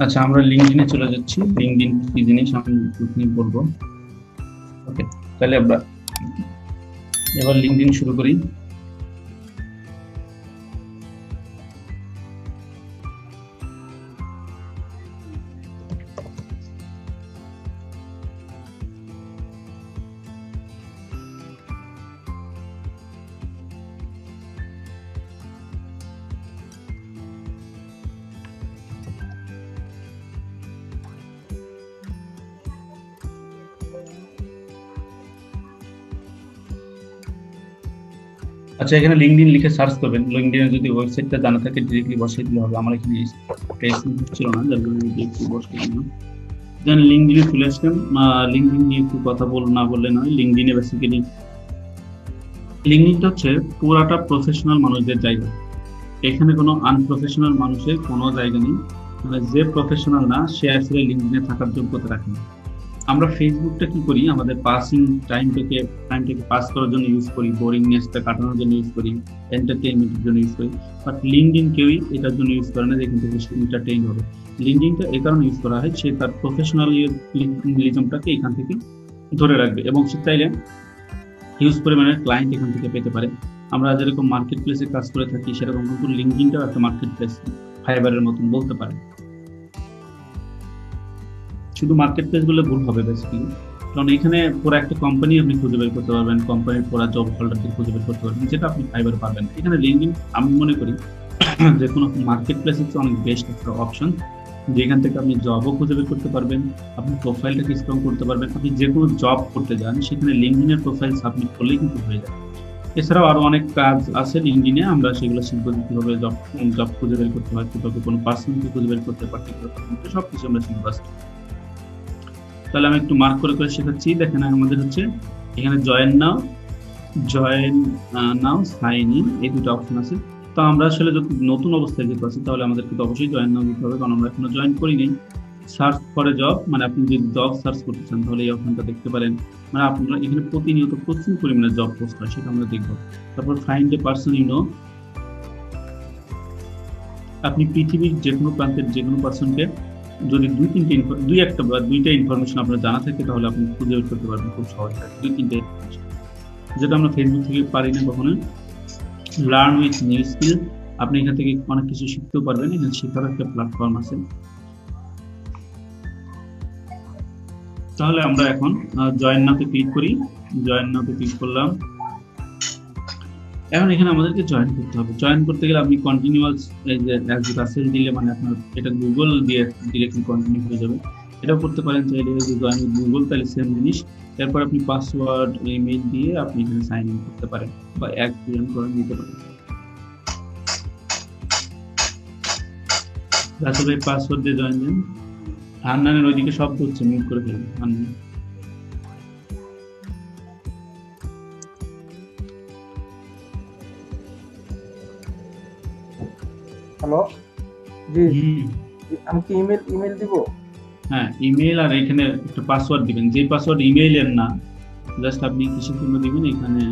আচ্ছা, আমরা লিঙ্কডইনে চলে যাচ্ছি। লিঙ্কডইন কি জিনিস আমি প্রথমে বলবো। ওকে, তাহলে আমরা এবার লিঙ্কডইন শুরু করি। আচ্ছা, এখানে লিঙ্কডইন লিখে সার্চ করবেন। লিঙ্কডইনে যদি ওয়েবসাইটটা জানা থাকে ডিরেক্টলি বসাই দিলে হবে। আমার এখানে পেজ ছিল না, যার জন্য ডিরেক্টলি বসাই দিলাম। দেন লিঙ্কডইনে চলে আসলাম। লিঙ্কডইন নিয়ে একটু কথা না বললে নয়। লিঙ্কডইনে বেসিক্যালি লিঙ্কডইনটা হচ্ছে পুরাটা প্রফেশনাল মানুষদের জায়গা। এখানে কোনো আনপ্রফেশনাল মানুষের কোনো জায়গা নেই। মানে যে প্রফেশনাল না সে আসলে লিঙ্কডইনে থাকার যোগ্যতা রাখে না। আমরা ফেসবুকটা কি করি, আমাদের পাসিং টাইমটাকে পাস করার জন্য ইউজ করি, বোরিংনেসটা কাটানোর জন্য ইউজ করি, এন্টারটেইনমেন্টের জন্য ইউজ করি। বাট লিঙ্কডইন কেউই এটার জন্য ইউজ করে না যে এখান থেকে সে এন্টারটেইন হবে। লিঙ্কডইনটা এই কারণে ইউজ করা হয়, সে তার প্রফেশনালিজমটাকে এখান থেকে ধরে রাখবে এবং সে চাইলে হিউজ পরিমাণের ক্লায়েন্ট এখান থেকে পেতে পারে। আমরা যেরকম মার্কেট প্লেসে কাজ করে থাকি সেরকম কিন্তু লিঙ্কডইনটাও একটা মার্কেট প্লেস, ফাইবারের মতন বলতে পারে। শুধু মার্কেট প্লেস বলে ভুল হবে বেসিক্যালি, কারণ এখানে পুরো একটা কোম্পানি আপনি খুঁজে বের করতে পারবেন, কোম্পানির পুরো জব হোল্ডারকে খুঁজে বের করতে পারবেন, যেটা আপনি ফাইবার পাবেন। এখানে লিঙ্কডইন আমি মনে করি যে কোনো মার্কেট প্লেস হচ্ছে অনেক বেস্ট একটা অপশন, যেখান থেকে আপনি জবও খুঁজে বের করতে পারবেন, আপনি প্রোফাইলটাকে স্ট্রং করতে পারবেন। আপনি যে কোনো জব করতে যান সেখানে লিঙ্কডইনের প্রোফাইল সাবমিট করলেই কিন্তু হয়ে যায়। এছাড়াও আরো অনেক কাজ আছে লিঙ্কডইনে, আমরা সেগুলো শিখবো কিভাবে জব জব খুঁজে বের করতে হয়, কিভাবে কোনো পার্সনকে খুঁজে বের করতে পারে, সবকিছু আমরা শিখবো। তাহলে আমি একটু মার্ক করে করে শেখাচ্ছি। দেখেন আমাদের হচ্ছে এখানে জয়েন নাও সাইন ইন এই দুটো অপশন আছে। তো আমরা আসলে যদি নতুন অবস্থায় যেতে পারছি তাহলে আমাদেরকে তো অবশ্যই জয়েন নাও দিতে হবে, কারণ আমরা এখনো জয়েন করিনি। সার্চ ফরে জব, মানে আপনি যদি জব সার্চ করতে চান তাহলে এই অপশনটা দেখতে পারেন। মানে আপনারা এখানে প্রতিনিয়ত প্রচুর পরিমাণে জব পোস্ট হয়, সেটা আমরা দেখবো। তারপর find a person you know, আপনি পৃথিবীর যে কোনো প্রান্তের যে কোনো পার্সনকে যদি একটা বা দুইটা ইনফরমেশন আপনার জানা থাকে তাহলে আপনি খুঁজে বের করতে পারবেন খুব সহজে। দুই তিনটে ইনফরমেশন যেটা আমরা ফেসবুক থেকে পারি না কখনো। লার্ন উইথ নিউ স্কিল, আপনি এখান থেকে অনেক কিছু শিখতেও পারবেন। এখানে শেখার একটা প্ল্যাটফর্ম আছে। তাহলে আমরা এখন জয়েন নাওতে ক্লিক করি। জয়েন নাওতে ক্লিক করলাম। এখন এখানে আমাদেরকে জয়েন করতে হবে। জয়েন করতে গেলে আপনি কন্টিনিউয়াস এই যে রাসেল দিলে মানে আপনার এটা গুগল দিয়ে ডিরেক্টলি কন্টিনিউ হয়ে যাবে। এটাও করতে পারেন চাইলে জয়েন উইথ গুগল, তাহলে সেম জিনিস। এরপর আপনি পাসওয়ার্ড ইমেল দিয়ে আপনি এখানে সাইন ইন করতে পারেন বা এক জয়েন করে নিতে পারেন। রাসেল ভাই পাসওয়ার্ড দিয়ে জয়েন দেন। হান্নানের ওইদিকে শব্দ হচ্ছে, মিউট করে ফেলুন হান্নান। হ্যালো, জি আমি কি ইমেল দিব? হ্যাঁ, ইমেল আর এখানে একটা পাসওয়ার্ড দিবেন, যে পাসওয়ার্ড ইমেইলের না, জাস্ট আপনি কিসের জন্য দিবেন এখানে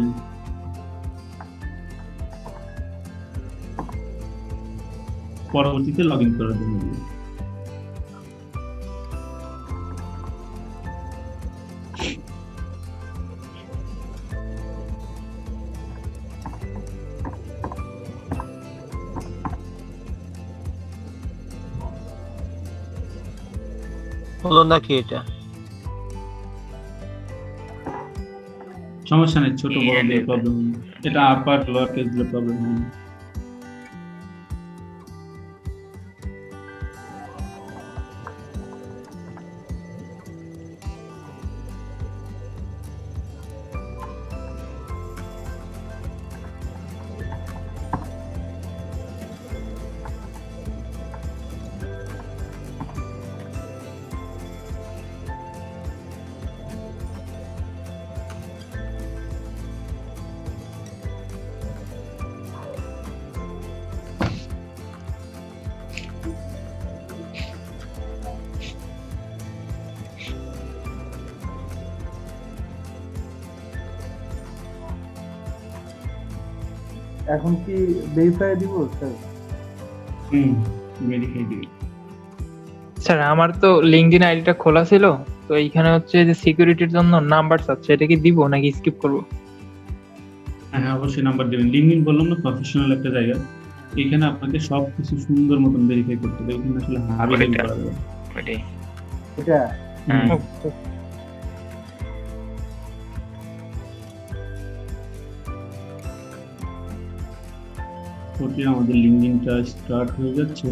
পরবর্তীতে লগ ইন করার জন্য দিবেন। হলো নাকি এটা? সমস্যা নেই, ছোট বড় দিয়ে প্রবলেম, এটা আপার লোয়ার কেস দিলে প্রবলেম হয় না। এখন কি ভেরিফাই দিব স্যার? ভেরিফাই দিবি। স্যার আমার তো লিঙ্কডইন আইডিটা খোলা ছিল, তো এইখানে হচ্ছে যে সিকিউরিটির জন্য নাম্বার চাচ্ছে, এটা কি দিব নাকি স্কিপ করব? হ্যাঁ, অবশ্যই নাম্বার দেবেন। লিঙ্কডইন বললাম না, প্রফেশনাল একটা জায়গা। এখানে আপনাকে সবকিছু সুন্দর মতন ভেরিফাই করতে হবে। এখানে আসলে হাবি জাবি ওইটা। করা যাবে না। ওইটাই। এটা হ্যাঁ। ওকে, আমাদের লিঙ্কডইনটা স্টার্ট হয়ে যাচ্ছে।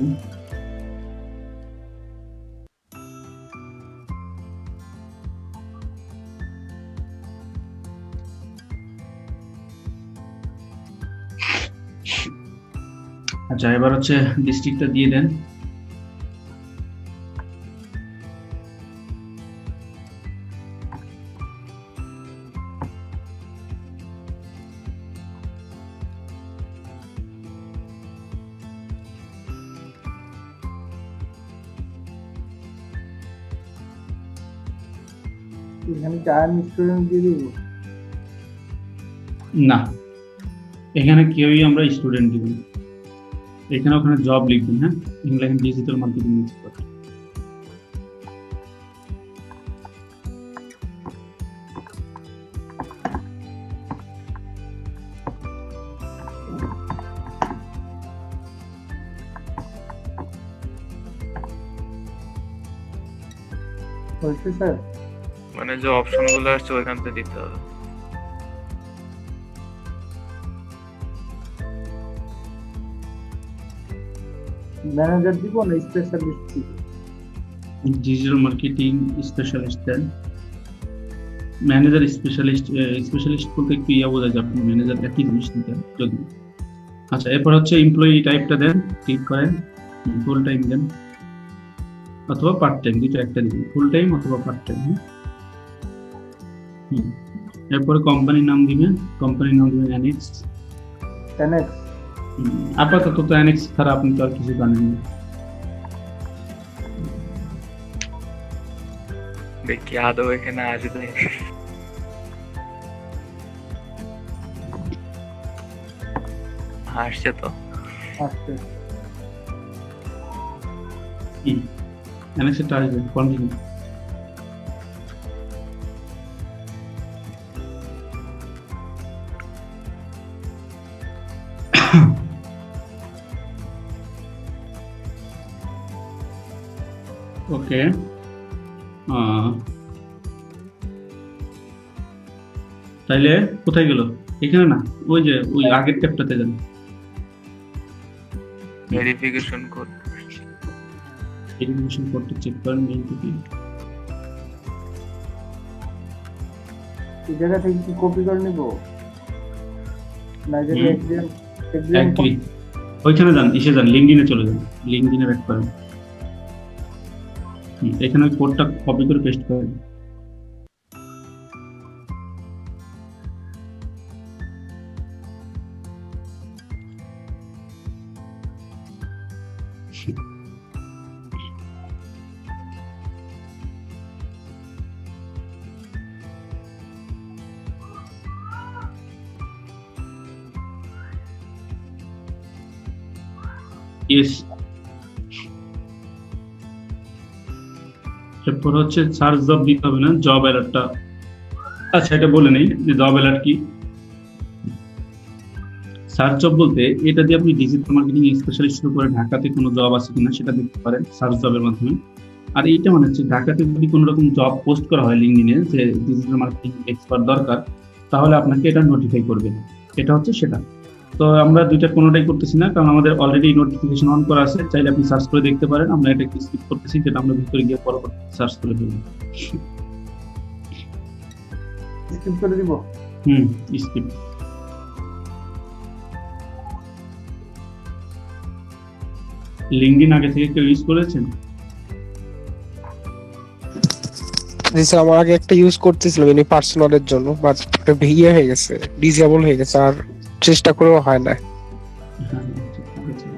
আচ্ছা, এবার হচ্ছে ডিস্ট্রিক্টটা দিয়ে দেন। এখানে কি আই এম স্টুডেন্ট দিয়ে দিব? না, এখানে কেউই আমরা স্টুডেন্ট দিব না। এখানে ওখানে জব লিখবেন। হ্যাঁ, এগুলো এখন ডিজিটাল মার্কেটিং এক্সপার্ট। বলছি স্যার মানে যে অপশন গুলো আসছে ওইখান থেকে দিতে হবে। ম্যানেজার দিব না স্পেশালিস্ট দিব? ডিজিটাল মার্কেটিং স্পেশালিস্ট দেন। ম্যানেজার স্পেশালিস্ট, স্পেশালিস্ট বলতে একটু বোঝা যায়, আপনি ম্যানেজার একই জিনিস দিতেন যদি। আচ্ছা, এরপর হচ্ছে এমপ্লয়ি টাইপটা দেন, ক্লিক করেন, ফুল টাইম দেন অথবা পার্ট টাইম, দুটো একটা দিবেন, ফুল টাইম অথবা পার্ট টাইম। এরপরে কোম্পানির নাম দিবেন, কোম্পানির নাম দিবেন অ্যানেক্স। টেনেক্স আপাতত তো অ্যানেক্স ছাড়া আপনি তো আর কিছু জানেন না। দেখি আদৌ এখানে আসবে। আসছে তো। আসছে। অ্যানেক্সটা আসবে, কন্টিনিউ। ওকে, তাইলে কোথায় গেল? এখানে না, ওই যে ওই আগের ট্যাবটাতে যান। Verification code. ভেরিফিকেশন কোডটা চেক করেন মেইল থেকে। এই জায়গা থেকে কি কপি করে নিব না এই জায়গায় একই ওইখানে যান, এসে যান, লিঙ্কডইনে চলে যান, লিঙ্কডইনে ব্যাক করেন। এখানে ওই কোডটা কপি করে পেস্ট করেন। ইয়েস। এরপর হচ্ছে সার্চ জব দিতে হবে না, জব অ্যালার্টটা। আচ্ছা, এটা বলে নেই যে জব অ্যালার্ট কি। সার্চ জব বলতে এটা দিয়ে আপনি ডিজিটাল মার্কেটিং স্পেশালিস্টের উপরে ঢাকাতে কোনো জব আছে কিনা সেটা দেখতে পারেন সার্চ জবের মাধ্যমে। আর এইটা মানে হচ্ছে ঢাকাতে যদি কোনো রকম জব পোস্ট করা হয় লিঙ্কডইনে যে ডিজিটাল মার্কেটিং এক্সপার্ট দরকার, তাহলে আপনাকে এটা নোটিফাই করবে। এটা হচ্ছে সেটা। তো আমরা দুইটা কোনোটাই করতেছি না, কারণ আমাদের অলরেডি নোটিফিকেশন অন করা আছে। চাইলে আপনি সার্চ করে দেখতে পারেন। আমরা এটা স্কিপ করতেছি, যেটা আমরা ভিতরে গিয়ে পরবর্তী সার্চ করে ফেলবো। স্কিপ করে দিব। স্কিপ। লিঙ্কডইন আগে থেকে কেউ ইউজ করেছেন? জি স্যার, আমার আগে একটা ইউজ করতেছিলাম এমনি পার্সোনালের জন্য, বাট ওটা ইয়ে হয়ে গেছে, ডিসেবল হয়ে গেছে, আর চেষ্টা করেও হয় না। হ্যাঁ, ঠিক আছে।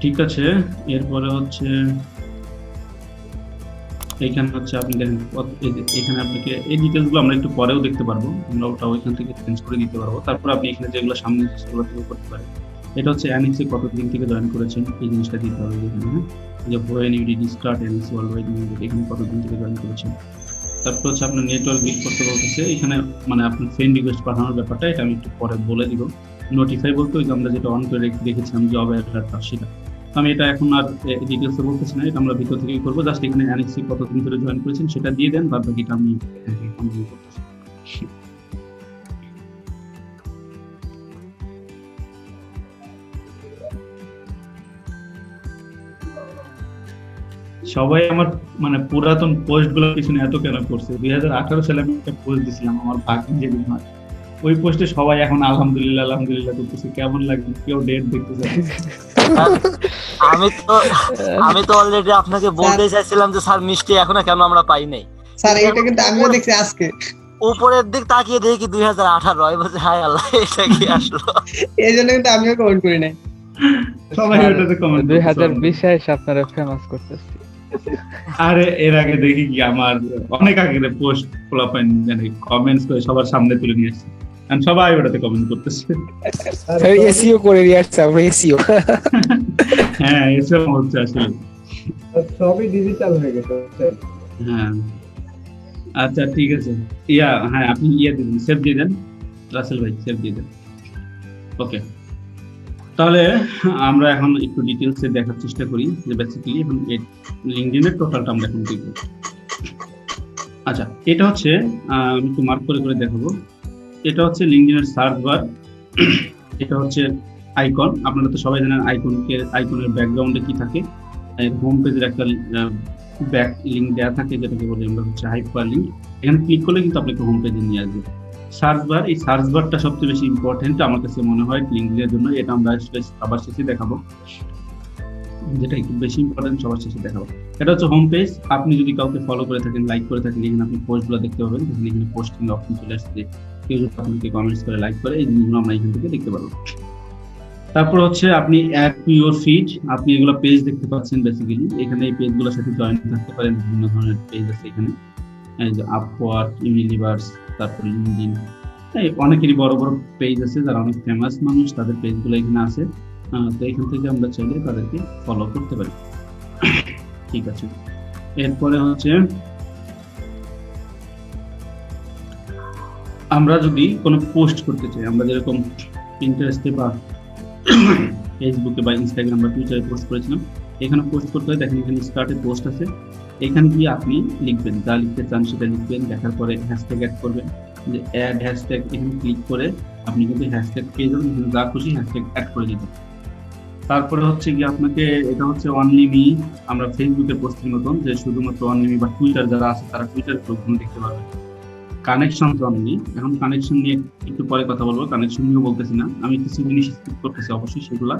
ঠিক আছে, এরপরে হচ্ছে এইখানে হচ্ছে আপনি দেখেন এখানে আপনাকে এই ডিটেলস গুলো আমরা একটু পরেও দেখতে পারবো, আমরা ওটা ওইখান থেকে চেঞ্জ করে দিতে পারবো। তারপর আপনি এখানে যেগুলো সামনে আছে সেগুলো থেকে করতে পারেন। এটা হচ্ছে এনএক্সি কতদিন থেকে জয়েন করেছেন এই জিনিসটা দিতে হবে এখানে, হ্যাঁ, যে when you did start এনএক্সি ওয়ার্ল্ড এখানে কতদিন থেকে জয়েন করেছেন। তারপর হচ্ছে আপনার নেটওয়ার্ক বিল্ড করতে বলতেছে এখানে, মানে আপনার ফ্রেন্ড রিকোয়েস্ট পাঠানোর ব্যাপারটা এটা আমি একটু পরে বলে দিব। নোটিফাই বলতে ওই যে আমরা যেটা অন করে রেখেছিলাম জব অ্যালার্টটা সেটা, আমি এটা এখন আর ডিটেলসে বলতেছি না, এটা আমরা ভিতর থেকেই করবো। জাস্ট এখানে এনএক্সি কতদিন ধরে জয়েন করেছেন সেটা দিয়ে দেন, বাদ বাকিটা আমি কন্টিনিউ করতেছি। সবাই আমার মানে পুরাতন পোস্ট গুলোর পিছনে এত কেন করছে? 2018 সালে আমি একটা পোস্ট দিছিলাম আমার ভাগ্য যেদিন হয়, ওই পোস্টে সবাই এখন আলহামদুলিল্লাহ আলহামদুলিল্লাহ করতেছে। কেমন লাগে? কেউ ডেট দেখতেছে? আমি তো আমি তো অলরেডি আপনাকে বলতে চাইছিলাম যে স্যার মিষ্টি এখনো কেন আমরা পাই নাই স্যার। এটা কিন্তু আমিও দেখছি আজকে, উপরের দিক তাকিয়ে দেখি 2018, আমি বলছি হায় আল্লাহ এটা কি আসলো। এই জন্য কিন্তু আমিও কমেন্ট করি নাই। সবাই ওটাতে কমেন্ট 2020 সালে আপনারা ফেমাস করতেছি। আরে এর আগে দেখি কি আমার অনেক আগে পোস্ট ফলোপাইন মানে কমেন্টস করে সবার সামনে তুলে নিয়ে আসছে, আর সবাই ওটাতে কমেন্ট করতেছে। এসইও করে দিয়ে আসছে আমরা, এসইও। হ্যাঁ এসব হচ্ছে আসলে, সবই ডিজিটাল হয়ে গেছে। হ্যাঁ আচ্ছা ঠিক আছে, হ্যাঁ আপনি দিন, সেভ দিয়ে দেন রাসেল ভাই, সেভ দিয়ে দেন। ওকে, তাহলে আমরা এখন একটু ডিটেলসে দেখার চেষ্টা করি যে বেসিক্যালি এখন লিঙ্কডইনের টোটালটা আমরা এখন দেখব। আচ্ছা, এটা হচ্ছে আমি একটু মার্ক করে করে দেখাবো। এটা হচ্ছে লিঙ্কডইনের সার্চ বার, এটা হচ্ছে আইকন। আপনারা তো সবাই জানেন আইকনের ব্যাকগ্রাউন্ডে কি থাকে, হোম পেজের একটা ব্যাক লিঙ্ক দেওয়া থাকে যেটাকে বলি আমরা হচ্ছে হাইপার লিঙ্ক। এখানে ক্লিক করলে কিন্তু আপনাকে হোম পেজে নিয়ে আসবে। সার্চ বার, এই সার্চ বারটা সবচেয়ে বেশি ইম্পর্টেন্ট আমার কাছে মনে হয় লিঙ্কডইনের জন্য। এটা আমরা সবার শেষে দেখাবো, যেটা একটু বেশি ইম্পর্টেন্ট সবার শেষে দেখাবো। এটা হচ্ছে হোম পেজ। আপনি যদি কাউকে ফলো করে থাকেন, লাইক করে থাকেন, এখানে আপনি পোস্টগুলো দেখতে পাবেন। এখানে পোস্টিং অপশন চলে আসছে, কেউ যদি আপনাকে কমেন্টস করে লাইক করে, এই জিনিসগুলো আমরা এখান থেকে দেখতে পারবো। তারপর হচ্ছে আপনি অ্যাড টু ইউর ফিড, আপনি এগুলো পেজ দেখতে পাচ্ছেন বেসিক্যালি। এখানে এই পেজগুলোর সাথে জয়েন থাকতে পারেন, বিভিন্ন ধরনের পেজ আছে এখানে, এই যে আপওয়ার্ক, ইউনিলিভার্স, তারপর লিঙ্কডইন, অনেকেরই বড় বড় পেজ আছে যারা অনেক ফেমাস মানুষ, তাদের পেজগুলো এখানে আছে। তো এখান থেকে আমরা চাইলে তাদেরকে ফলো করতে পারি। ঠিক আছে, এরপরে হচ্ছে আমরা যদি কোনো পোস্ট করতে চাই, আমরা যেরকম ইন্টারেস্টে বা ফেসবুকে বা ইনস্টাগ্রাম বা টুইটারে পোস্ট করেছিলাম, এখানে পোস্ট করতে হয়। দেখেন এখানে স্টার্টে পোস্ট আছে, এখানে গিয়ে আপনি লিখবেন, যা লিখতে চান সেটা লিখবেন। দেখার পরে হ্যাশট্যাগ অ্যাড করবেন, যে অ্যাড হ্যাশট্যাগ, এখানে ক্লিক করে আপনি কিন্তু হ্যাশট্যাগ পেয়ে যাবেন, যা খুশি হ্যাশট্যাগ অ্যাড করে দিবেন। তারপরে হচ্ছে কি আপনাকে, এটা হচ্ছে অনলি মি, আমরা ফেসবুকের পোস্টের মতন যে শুধুমাত্র অনলি মি বা টুইটার যারা আছে তারা টুইটার গ্রুপগুলো দেখতে পারবেন। কানেকশন তো অনলি, এখন কানেকশন নিয়ে একটু পরে কথা বলবো, কানেকশন নিয়েও বলতেছি না, আমি কিছু জিনিস স্কিপ করতেছি অবশ্যই, সেগুলা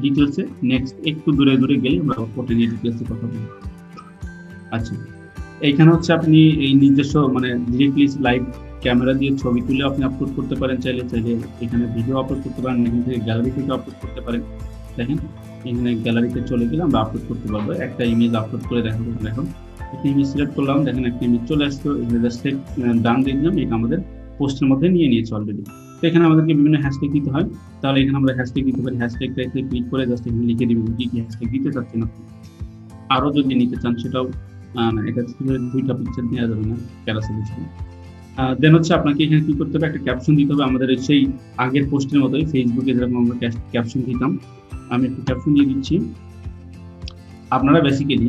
ডিটেলসে নেক্সট একটু দূরে দূরে গেলে আমরা ওটা নিয়ে ডিটেলসে কথা বলবো। আচ্ছা, এইখানে হচ্ছে আপনি এই নিজস্ব মানে ডিরেক্টলি লাইভ ক্যামেরা দিয়ে ছবি তুলে আপনি আপলোড করতে পারেন, চাইলে এখানে ভিডিও আপলোড করতে পারেন, এখান থেকে গ্যালারি থেকে আপলোড করতে পারেন। দেখেন এখানে গ্যালারিতে চলে গেলে আমরা আপলোড করতে পারবো, একটা ইমেজ আপলোড করে দেখাবো। এখন একটা ইমেজ সিলেক্ট করলাম, দেখেন একটা ইমেজ চলে আসতো, ডান দিয়ে দিলাম, এটা আমাদের পোস্টের মধ্যে নিয়ে নিয়েছে অলরেডি। তো এখানে আমাদেরকে বিভিন্ন হ্যাশট্যাগ দিতে হয়, তাহলে এখানে আমরা হ্যাশট্যাগ দিতে পারি। হ্যাশট্যাগটা ক্লিক করে জাস্ট এখানে লিখে দিবেন কি কি হ্যাশট্যাগ দিতে চাচ্ছেন আপনি। আরও যদি নিতে চান সেটাও এটা দুইটা পিকচার দেওয়া যাবে না, ক্যারাসেল। দেন হচ্ছে আপনাকে এখানে কি করতে হবে, একটা ক্যাপশন দিতে হবে আমাদের সেই আগের পোস্টের মতোই, ফেসবুকে যেরকম আমরা ক্যাপশন দিতাম, আমি একটু ক্যাপশন দিয়ে দিচ্ছি। আপনারা বেসিক্যালি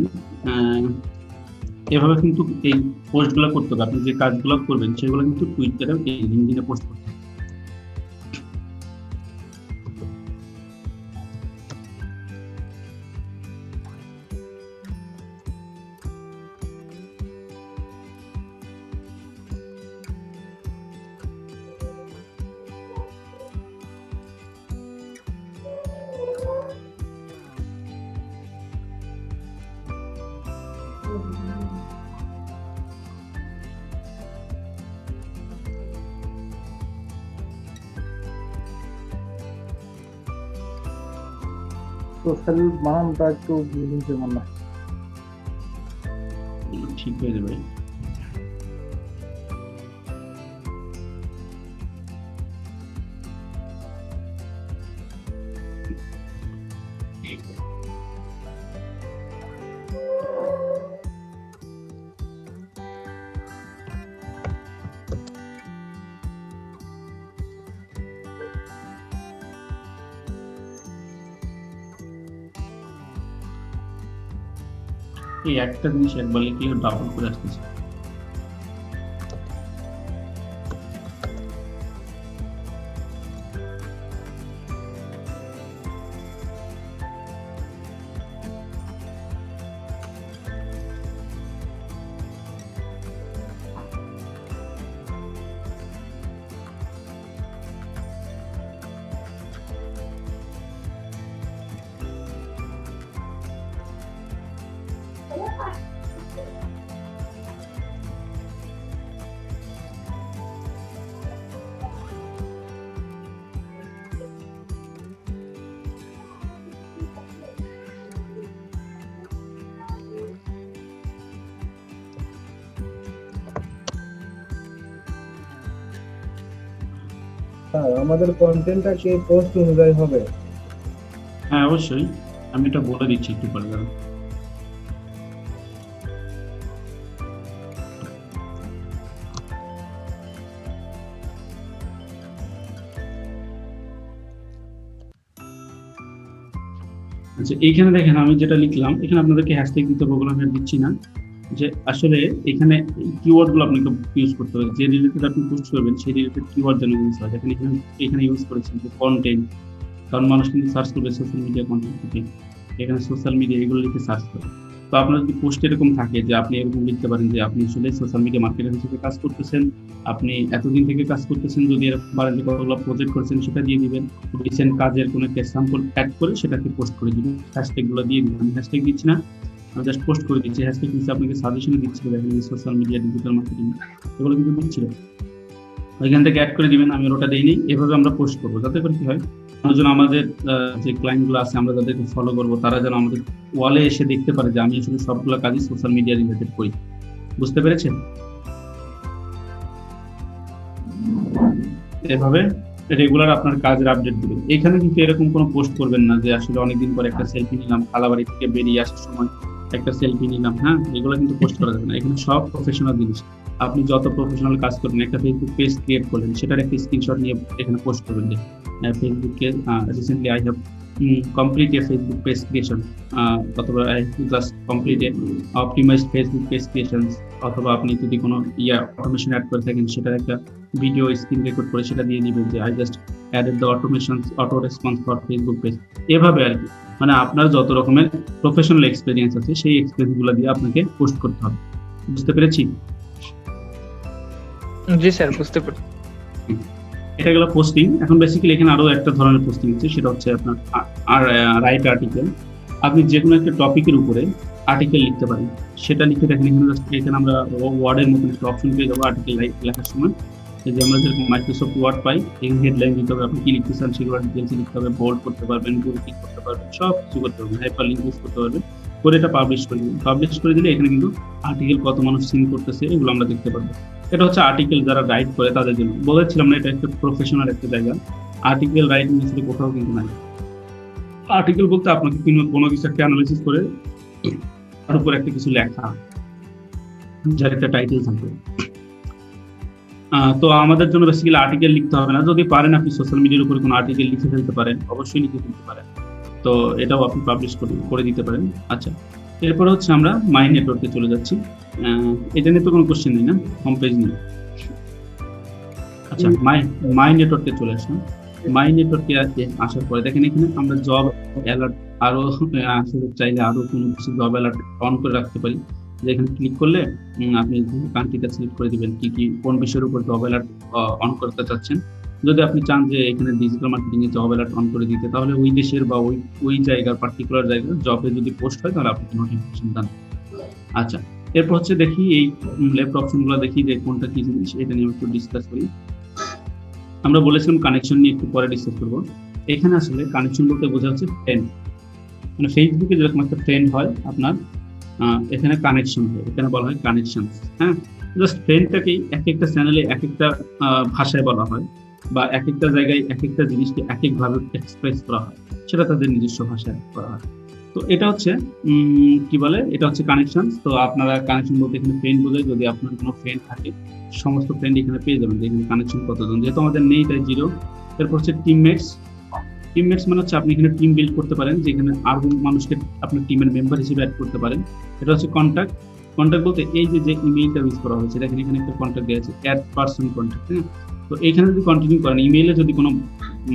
এভাবে কিন্তু এই পোস্টগুলো করতে হবে, আপনি যে কাজগুলো করবেন সেগুলো কিন্তু টুইটারে, লিঙ্কডইনে পোস্ট করতে হবে। সোশ্যাল বানানটা একটু ভুল হয়েছে মনে হয়। ঠিক হয়ে যাবে। এই একটা জিনিস একবার লিখলে ডাবল করে আসতেছে। স্যার আমাদের কন্টেন্টটা কি পোস্ট অনুযায়ী হবে? হ্যাঁ অবশ্যই, আমি এটা বলে দিচ্ছি একটু পরে দাঁড়ান। আচ্ছা এইখানে দেখেন আমি যেটা লিখলাম, এখানে আপনাদেরকে হ্যাশট্যাগ দিতে বললাম, আমি আর দিচ্ছি না। যে আসলে এখানে কিওয়ার্ড গুলো আপনাকে ইউজ করতে হবে, যে রিলেটেড আপনি পোস্ট করবেন সেই রিলেটেড কিওয়ার্ড যেন ইউজ হয়। দেখেন এখানে ইউজ করেছেন যে কন্টেন্ট, কারণ মানুষ কিন্তু সার্চ করবে সোশ্যাল মিডিয়া কন্টেন্ট থেকে, এখানে সোশ্যাল মিডিয়া এগুলো লিখে সার্চ করে। তো আপনার যদি পোস্ট এরকম থাকে যে আপনি এরকম লিখতে পারেন যে আপনি আসলে সোশ্যাল মিডিয়া মার্কেটার হিসেবে কাজ করতেছেন, আপনি এতদিন থেকে কাজ করতেছেন, যদি এরকম পারেন যে কতগুলো প্রজেক্ট করছেন সেটা দিয়ে দিবেন, রিসেন্ট কাজের কোনো একটা স্যাম্পল অ্যাড করে সেটাকে পোস্ট করে দিবেন, হ্যাশট্যাগ গুলো দিয়ে দিবেন। আমি হ্যাশট্যাগ দিচ্ছি না, আমি জাস্ট পোস্ট করে দিচ্ছি। হ্যাশট্যাগ নিচে আপনাকে সাজেশনে দিচ্ছিল, দেখেন সোশ্যাল মিডিয়া ডিজিটাল মার্কেটিং এগুলো কিন্তু দিচ্ছিল, ওইখান থেকে অ্যাড করে দিবেন। আমি ওটা দেইনি, এভাবে আমরা পোস্ট করবো যাতে করে কি হয়, যেন আমাদের যে ক্লায়েন্ট গুলো আছে আমরা যাদেরকে ফলো করবো তারা যেন আমাদের ওয়ালে এসে দেখতে পারে যে আমি আসলে সবগুলো কাজই সোশ্যাল মিডিয়া রিলেটেড করি। বুঝতে পেরেছেন? এভাবে রেগুলার আপনার কাজের আপডেট দিবেন। এখানে কিন্তু এরকম কোনো পোস্ট করবেন না যে আসলে অনেকদিন পর একটা সেলফি নিলাম, খালাবাড়ি থেকে বেরিয়ে আসার সময় একটা সেলফি নিলাম, হ্যাঁ এগুলো কিন্তু পোস্ট করা যাবে না। এখানে সব প্রফেশনাল জিনিস, আপনি যত প্রফেশনাল কাজ করবেন, একটা ফেসবুক পেজ ক্রিয়েট করলেন সেটার একটা স্ক্রিনশট নিয়ে এখানে পোস্ট করবেন যে ফেসবুকে recently I have complete a Facebook page creation, অথবা I just complete a optimized Facebook page creations, অথবা আপনি যদি কোনো অটোমেশন অ্যাড করে থাকেন সেটার একটা ভিডিও স্ক্রিন রেকর্ড করে সেটা দিয়ে দিবেন যে I just added the auto response for Facebook page। এভাবে আর কি, মানে আপনার যত রকমের প্রফেশনাল এক্সপেরিয়েন্স আছে সেই এক্সপেরিয়েন্স গুলো দিয়ে আপনাকে পোস্ট করতে হবে। বুঝতে পেরেছি? জি স্যার, বুঝতে পারছি। এটা গেল পোস্টিং। এখন বেসিক্যালি এখানে আরো একটা ধরনের পোস্টিং আছে, সেটা হচ্ছে আপনার রাইট আর্টিকেল। আপনি যে কোনো একটা টপিকের উপরে আর্টিকেল লিখতে পারেন, সেটা লিখে দেখেন এখানে আমরা ওয়ার্ডের মতন একটা অপশন পেয়ে যাবো আর্টিকেল লেখার সময়। এই যে আমরা যেরকম মাইক্রোসফট ওয়ার্ড পাই, এখানে হেডলাইন দিতে হবে, আপনি কি লিখতে চান সেগুলো ডিটেলস লিখতে হবে, বোল্ড করতে পারবেন, ক্লিক করতে পারবেন, সব কিছু করতে পারবেন, হাইপার লিঙ্ক ইউজ করতে পারবেন, করে এটা পাবলিশ করে দিবেন। পাবলিশ করে দিলে এখানে কিন্তু আর্টিকেল কত মানুষ সিন করতেছে এগুলো আমরা দেখতে পারবো। এটা হচ্ছে আর্টিকেল যারা রাইট করে তাদের জন্য। বলেছিলাম না এটা একটা প্রফেশনাল একটা জায়গা, আর্টিকেল রাইটিং হিসেবে কোথাও কিন্তু নাই। আর্টিকেল বলতে আপনাকে কোনো কিছু একটা অ্যানালাইসিস করে তার উপর একটা কিছু লেখা, যার একটা টাইটেল থাকবে। তো আমাদের জন্য বেসিক্যালি আর্টিকেল লিখতে হবে না, যদি পারেন আপনি সোশ্যাল মিডিয়ার উপরে কোনো আর্টিকেল লিখে ফেলতে পারেন, অবশ্যই লিখে ফেলতে পারেন, তো এটাও আপনি পাবলিশ করে দিতে পারেন। আচ্ছা, এরপরে হচ্ছে আমরা মাই নেটওয়ার্কে চলে যাচ্ছি। এটা নিয়ে তো কোনো কোশ্চেন নেই না, হোম পেজ নেই। আচ্ছা, মাই নেটওয়ার্কে চলে আসলাম। মাই নেটওয়ার্কে আসার পরে দেখেন এখানে আমরা জব অ্যালার্ট আরো চাইলে আরো কোনো কিছু জব অ্যালার্ট অন করে রাখতে পারি। যেখানে ক্লিক করলে আপনি কান্ট্রিটা সিলেক্ট করে দিবেন কি কোন বিষয়ের উপর জব অ্যালার্ট অন করতে চাচ্ছেন। যদি আপনি চান যে এখানে digital marketing A job alert on করে দিতে, তাহলে ওই দেশের বা ওই জায়গার পার্টিকুলার জায়গার জবে যদি পোস্ট হয় তাহলে আপনি নোটিফিকেশন দেন। আচ্ছা, এরপর হচ্ছে দেখি এই লেফট অপশনগুলো দেখি যে কোনটা কি জিনিস, এটা নিয়ে একটু ডিসকাস করি। আমরা বলেছিলাম কানেকশন নিয়ে একটু পরে ডিসকাস করবো। এখানে আসলে কানেকশন বলতে বোঝা হচ্ছে ফ্রেন্ড। মানে ফেসবুকে যেরকম একটা ফ্রেন্ড হয় আপনার, এখানে কানেকশন হয়, এখানে বলা হয় কানেকশন। হ্যাঁ, জাস্ট ফ্রেন্ডটাকেই এক একটা চ্যানেলে এক একটা ভাষায় বলা হয়, বা এক একটা জায়গায় এক একটা জিনিসকে এক একভাবে এক্সপ্রেস করা হয়, সেটা তাদের নিজস্ব ভাষায় করা হয়। তো এটা হচ্ছে কি বলে, এটা হচ্ছে কানেকশন। তো আপনারা কানেকশন বলতে এখানে ফ্রেন্ড বোঝায়, যদি আপনার কোনো ফ্রেন্ড থাকে সমস্ত ফ্রেন্ড এখানে পেয়ে যাবেন, এখানে কানেকশন কতজন, যেহেতু আমাদের নেই তাই 0। এরপর হচ্ছে টিমমেটস। টিমমেটস মানে হচ্ছে আপনি এখানে টিম বিল্ড করতে পারেন, যেখানে আরো মানুষকে আপনার টিমের মেম্বার হিসেবে অ্যাড করতে পারেন। এটা হচ্ছে কন্ট্যাক্ট। কন্ট্যাক্ট বলতে এই যে ইমেইলটা ইউজ করা হয়েছে, দেখেন এখানে একটা কন্ট্যাক্ট দেওয়া আছে, অ্যাড পারসন কন্ট্যাক্ট। হ্যাঁ, তো এইখানে যদি কন্টিনিউ করেন, ইমেইলে যদি কোনো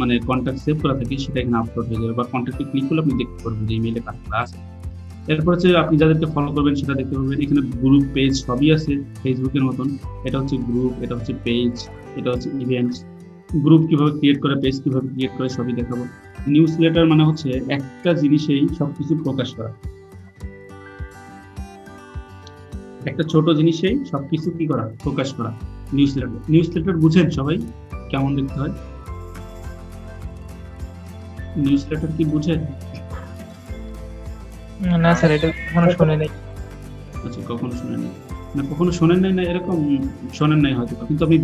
মানে কন্ট্যাক্ট সেভ করা থাকে সেটা এখানে আপলোড হয়ে যাবে, বা কন্ট্যাক্টে ক্লিক করলে আপনি দেখতে পারবেন যে ইমেইলে কারা আছে। এরপর হচ্ছে আপনি যাদেরকে ফলো করবেন সেটা দেখতে পাবেন, এখানে গ্রুপ পেজ সবই আছে ফেসবুকের মতন। এটা হচ্ছে গ্রুপ, এটা হচ্ছে পেজ, এটা হচ্ছে ইভেন্টস। গ্রুপ কিভাবে ক্রিয়েট করে, পেজ কিভাবে ক্রিয়েট করে সবই দেখাবো। নিউজ লেটার মানে হচ্ছে একটা জিনিসেই সবকিছু প্রকাশ করা, একটা ছোট জিনিসেই সবকিছু কি করা, প্রকাশ করা। নিউজ লেটার, নিউজ লেটার বুঝেন সবাই কেমন দেখতে হয়? নিউজ লেটার কি বুঝেন? না স্যার, এটা কখনো শুনে নাই। আচ্ছা, কখনো শোনেন নাই না, কখনো শোনেন নাই না, এরকম শোনেন নাই হয়তো, কিন্তু আপনি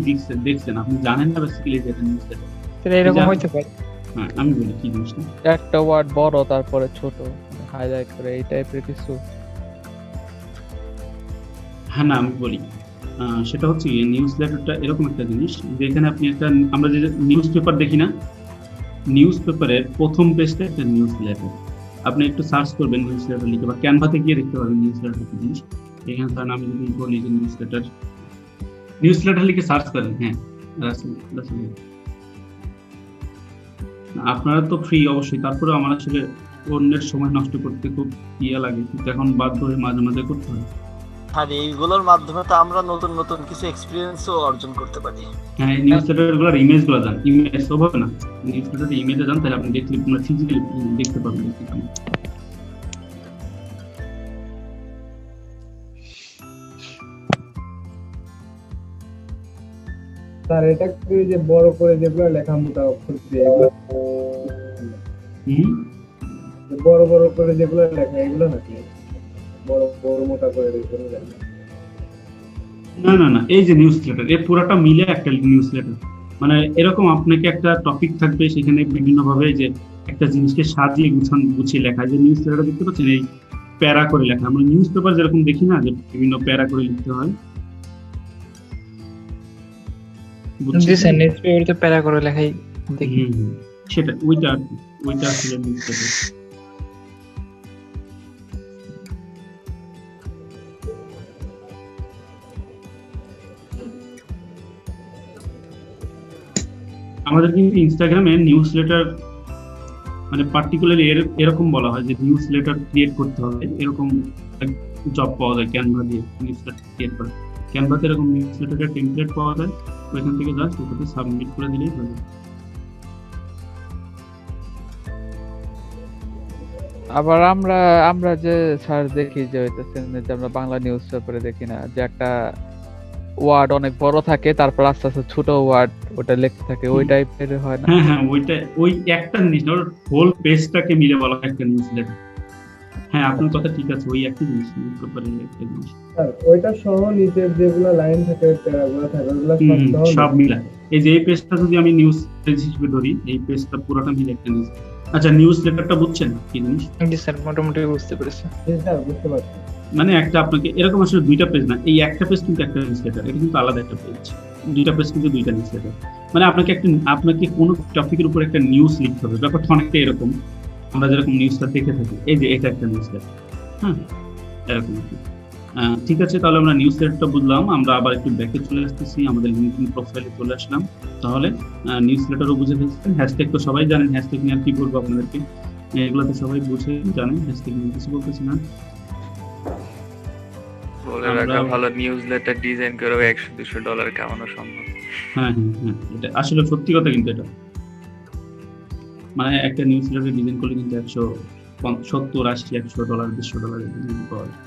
দেখছেন, আপনি জানেন না বেসিক্যালি যে এটা নিউজ লেটার। সেটা এরকম হইতে পারে। হ্যাঁ, আমি বলি কি জিনিসটা। একটা ওয়ার্ড বড় তারপরে ছোট হাইলাইট করে এই টাইপের কিছু। হ্যাঁ না, আমি বলি সেটা হচ্ছে নিউজ লেটারটা এরকম একটা জিনিস, যেখানে আপনি একটা, আমরা যে নিউজ পেপার দেখি না, নিউজ পেপারের প্রথম পেজটা একটা নিউজ লেটার। আপনি একটু সার্চ করবেন নিউজ লেটার লিখে, বা ক্যানভাতে গিয়ে দেখতে পারবেন নিউজ লেটার কি জিনিস। এখানে ধরেন আমি যদি বলি যে নিউজ লেটার লিখে সার্চ করেন, হ্যাঁ আপনারা তো ফ্রি অবশ্যই, তারপরে আমার আসলে অন্যের সময় নষ্ট করতে খুব ইয়ে লাগে, কিন্তু এখন বাধ্য হয়ে মাঝে মাঝে করতে হয়। আর এইগুলোর মাধ্যমে তো আমরা নতুন নতুন কিছু এক্সপিরিয়েন্সও অর্জন করতে পারি। হ্যাঁ, নিউজ লেটার গুলোর ইমেজ গুলো যান, ইমেজ সব হবে না, নিউজ লেটার ইমেজে যান, তাহলে আপনি দেখলে ফিজিক্যালি দেখতে পাবেন। স্যার এটা কি যে বড় করে যেগুলো লেখা মোটা অক্ষর দিয়ে, এগুলো বড় বড় করে যেগুলো লেখা এগুলো নাকি বড় বড় মোটা করে যেগুলো লেখা? না না না, এই যে নিউজ লেটার, এই পুরোটা মিলে একটা নিউজ লেটার। মানে এরকম আপনাকে একটা টপিক থাকবে, সেখানে বিভিন্ন ভাবে যে একটা জিনিসকে সাজিয়ে গুছিয়ে লেখা। যে নিউজ লেটার দেখতে পাচ্ছেন, এই প্যারা করে লেখা। আমরা নিউজ পেপার যেরকম দেখি না, যে বিভিন্ন প্যারা করে লিখতে হয়, জি স্যার, নিউজ পেপারে তো প্যারা করে লেখাই দেখি। সেটা ওইটা আসলে নিউজ পেপার। আমাদের কিন্তু ইনস্টাগ্রামে নিউজ লেটার মানে পার্টিকুলারলি এরকম বলা হয় যে নিউজ লেটার ক্রিয়েট করতে হবে, এরকম জব পাওয়া যায় ক্যানভা দিয়ে নিউজ লেটার ক্রিয়েট করা। ক্যানভাতে এরকম নিউজ লেটারের টেমপ্লেট পাওয়া যায়, ওইখান থেকে জাস্ট ওটাতে সাবমিট করে দিলেই হয়ে যাবে। আবার আমরা আমরা যে স্যার দেখি যে হইতেছেন যে আমরা বাংলা নিউজ পেপারে দেখি না যে একটা ওয়ার্ড অনেক বড় থাকে, তারপর আস্তে আস্তে ছোট ওয়ার্ড ওটা লিখতে থাকে, ওই টাইপের হয় না? হ্যাঁ হ্যাঁ, ওই একটা জিনিস না, ওর হোল পেজটাকে মিলে বলা হয় একটা নিউজ লেটার। হ্যাঁ, আপনার কথা ঠিক আছে, ওই একই জিনিস, নিউজ পেপারের একটা জিনিস। স্যার ওইটা সহ নিচের যেগুলো লাইন থাকে, প্যারাগুলো থাকে, ওগুলো সব সহ সব মিলা। এই যে এই পেজটা যদি আমি নিউজ পেজ হিসেবে ধরি, এই পেজটা পুরোটা মিলে একটা নিউজ। আচ্ছা, নিউজ লেটারটা বুঝছেন কি জিনিস? জি স্যার, মোটামুটি বুঝতে পেরেছি। স্যার বুঝতে পারছি। মানে একটা আপনাকে এরকম আসলে দুইটা পেজ না, এই একটা পেজ কিন্তু একটা নিউজ লেটার, এটা কিন্তু আলাদা একটা পেজ। দুইটা পেজ কিন্তু দুইটা নিউজ লেটার। মানে আপনাকে কোনো টপিকের উপর একটা নিউজ লিখতে হবে, ব্যাপারটা অনেকটা এরকম। আমরা যেরকম নিউজটা দেখে থাকি, এই যে এটা একটা নিউজ লেটার। হ্যাঁ, এরকম আর কি। ঠিক আছে, তাহলে আমরা নিউজ লেটারটা বুঝলাম। আমরা আবার একটু ব্যাকে চলে আসতেছি, আমাদের লিঙ্কডিন প্রোফাইলে চলে আসলাম। তাহলে নিউজ লেটারও বুঝে ফেলছেন, হ্যাশট্যাগ তো সবাই জানেন, হ্যাশট্যাগ নিয়ে আর কি বলবো আপনাদেরকে, এগুলো তো সবাই বুঝে জানেন, হ্যাশট্যাগ নিয়ে কিছু বলতেছি না। বলে রাখা ভালো, নিউজ লেটার ডিজাইন করে $100-200 কামানো সম্ভব। হ্যাঁ হ্যাঁ হ্যাঁ, এটা আসলে সত্যি কথা, কিন্তু এটা মানে একটা নিউজ লেটার ডিজাইন করলে কিন্তু $70-80-100 $200 পাওয়া যায়।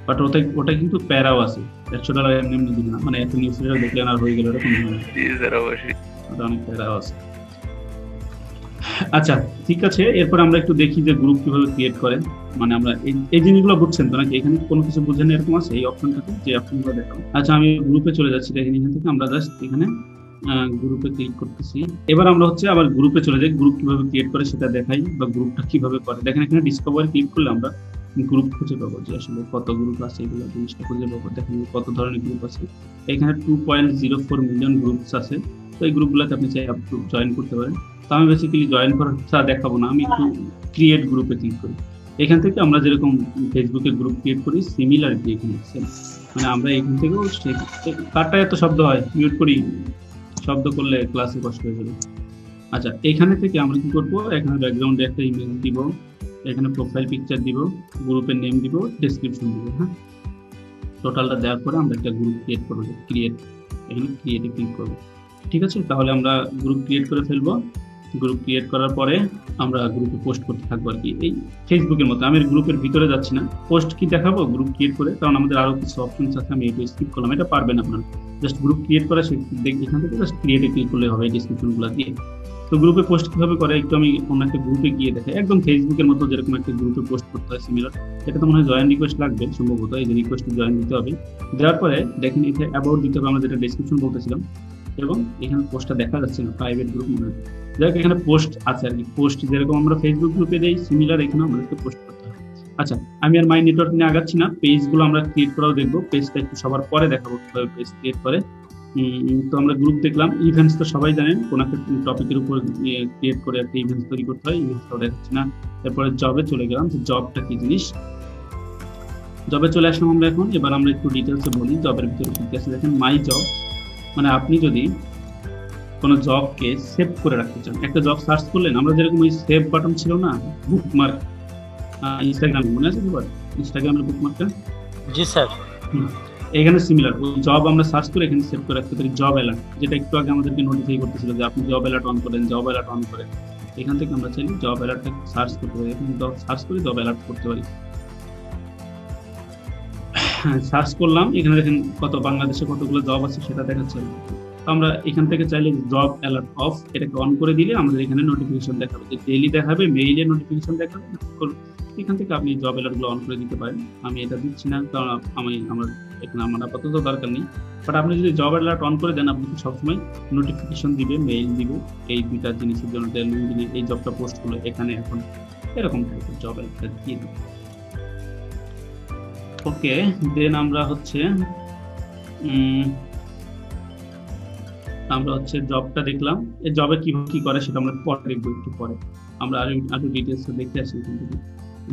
বাট ওটা কিন্তু প্যারাও আছে, $100 এমনি এমনি দিবে না, মানে একটা নিউজ লেটার দেখলে আর হয়ে গেল এরকম নয়, জি স্যার, অবশ্যই। ওটা অনেক প্যারাও আছে। আচ্ছা, ঠিক আছে, এরপর আমরা একটু দেখি যে গ্রুপ কিভাবে ক্রিয়েট করে। মানে আমরা এই জিনিসগুলো বুঝছেন তো নাকি? এখানে কোনো কিছু বুঝেন এরকম আছে এই অপশনটাতে, যে অপশনগুলো দেখাবো। আচ্ছা, আমি গ্রুপে চলে যাচ্ছি। দেখেন এখান থেকে আমরা জাস্ট এখানে গ্রুপে ক্লিক করতেছি। এবার আমরা হচ্ছে আবার গ্রুপে চলে যাই, গ্রুপ কিভাবে ক্রিয়েট করে সেটা দেখাই, বা গ্রুপটা কিভাবে করে। দেখেন এখানে ডিসকভারি ক্লিক করলে আমরা গ্রুপ খুঁজে পাবো, যে আসলে কত গ্রুপ আছে, এগুলো জিনিসটা খুঁজে পাবো। দেখেন কত ধরনের গ্রুপ আছে। এখানে 2.04 মিলিয়ন গ্রুপস আছে। তো এই গ্রুপগুলোতে আপনি চাই জয়েন করতে পারেন। তো আমি বেসিক্যালি জয়েন করাটা দেখাবো না, আমি একটু ক্রিয়েট গ্রুপে ক্লিক করি। এখান থেকে আমরা যেরকম ফেসবুকে গ্রুপ ক্রিয়েট করি, সিমিলারিটি এখানে সেম। মানে আমরা এখান থেকেও কারটা এত শব্দ হয়, মিউট করি, শব্দ করলে ক্লাসে কষ্ট হয়ে যাবে। আচ্ছা, এখানে থেকে আমরা কি করবো, এখানে ব্যাকগ্রাউন্ডে একটা ইমেজ দিব, এখানে প্রোফাইল পিকচার দিব, গ্রুপের নেম দিব, ডেসক্রিপশন দিব। হ্যাঁ, টোটালটা দেওয়ার পরে আমরা একটা গ্রুপ ক্রিয়েট করবো। ক্রিয়েট, এখানে ক্রিয়েটে ক্লিক করবো। ঠিক আছে, তাহলে আমরা গ্রুপ ক্রিয়েট করে ফেলবো। গ্রুপ ক্রিয়েট করার পরে আমরা গ্রুপে পোস্ট করতে থাকবো আর কি, এই ফেসবুকের মতো। আমি গ্রুপের ভিতরে যাচ্ছি না, পোস্ট কি দেখাবো গ্রুপ ক্রিয়েট করে, কারণ আমাদের আরো কিছু অপশনস আছে। আমি এটা স্কিপ করলাম, এটা পারবেন আপনারা। জাস্ট গ্রুপ ক্রিয়েট করা এখান থেকে জাস্ট ক্রিয়েটে ক্লিক করলে হবে এই ডিসক্রিপশনগুলো দিয়ে। তো গ্রুপে পোস্ট কিভাবে করে একটু আমি অন্য একটা গ্রুপে গিয়ে দেখাই, একদম ফেসবুকের মতো যেরকম একটা গ্রুপে পোস্ট করতে হয় সিমিলার। এটা তো মনে হয় জয়েন রিকোয়েস্ট লাগবে সম্ভবত, এই যে রিকোয়েস্টে জয়েন দিতে হবে। দেওয়ার পরে দেখেন এখানে অ্যাবাউট দিতে হবে, আমরা যেটা ডেসক্রিপশন বলতেছিলাম, এবং এখানে পোস্টটা দেখা যাচ্ছে না, প্রাইভেট গ্রুপ মনে হয়। যাই হোক, এখানে পোস্ট আছে আর কি। পোস্ট যেরকম আমরা ফেসবুক গ্রুপে দেই, সিমিলার এখানে আমাদেরকে পোস্ট করতে হবে। আচ্ছা, আমি আর মাই নেটওয়ার্ক নিয়ে আগাচ্ছি না, পেজগুলো আমরা ক্রিয়েট করাও দেখবো। পেজটা একটু সবার পরে দেখাবো কিভাবে পেজ ক্রিয়েট করে। তো আমরা গ্রুপ দেখলাম। ইভেন্টস তো সবাই জানেন, কোন একটা টপিকের উপর ক্রিয়েট করে একটা ইভেন্টস তৈরি করতে হয়, ইভেন্টসটাও দেখাচ্ছি না। এরপরে জবে চলে গেলাম, যে জবটা কি জিনিস। জবে চলে আসলাম আমরা এখন। এবার আমরা একটু ডিটেলসে বলি জবের ভিতরে কি আছে। দেখেন মাই জব, মানে আপনি যদি কোনো জবকে সেভ করে রাখতে চান, একটা জব সার্চ করলেন, আমরা যেরকম ওই সেভ বাটন ছিল না বুকমার্ক, ইনস্টাগ্রাম মনে আছে কি বলে, ইনস্টাগ্রামের বুকমার্কটা? জি স্যার। এখানে সিমিলার ওই জব আমরা সার্চ করে এখানে সেভ করে রাখতে পারি। জব অ্যালার্ট, যেটা একটু আগে আমাদেরকে নোটিফাই করতেছিল যে আপনি জব অ্যালার্ট অন করেন, জব অ্যালার্ট অন করেন। এখান থেকে আমরা চাইলে জব অ্যালার্টটা সার্চ করতে পারি। এখানে জব সার্চ করে জব অ্যালার্ট করতে পারি। সার্চ করলাম, এখানে দেখেন কত বাংলাদেশে কতগুলো জব আছে সেটা দেখাচ্ছে। আমরা এখান থেকে চাইলে জব অ্যালার্ট অফ এটাকে অন করে দিলে আমাদের এখানে নোটিফিকেশন দেখাবে, যে ডেইলি দেখাবে, মেইলে নোটিফিকেশন দেখাবে। এখান থেকে আপনি জব অ্যালার্টগুলো অন করে দিতে পারেন। আমি এটা দিচ্ছি না, কারণ আমার এখানে আমার আপাতত দরকার নেই। বাট আপনি যদি জব অ্যালার্ট অন করে দেন, আপনাকে সবসময় নোটিফিকেশন দিবে, মেইল দিবে এই দুইটা জিনিসের জন্য, এই জবটা পোস্ট করলো এখানে এখন, এরকম টাইপের জব অ্যালার্ট দিয়ে দিবে। ওকে, দেন আমরা হচ্ছে জবটা দেখলাম। এই জবে কি করে সেটা আমরা পরে দেখবো, একটু পরে। আমরা আরো ডিটেলস দেখতে আসি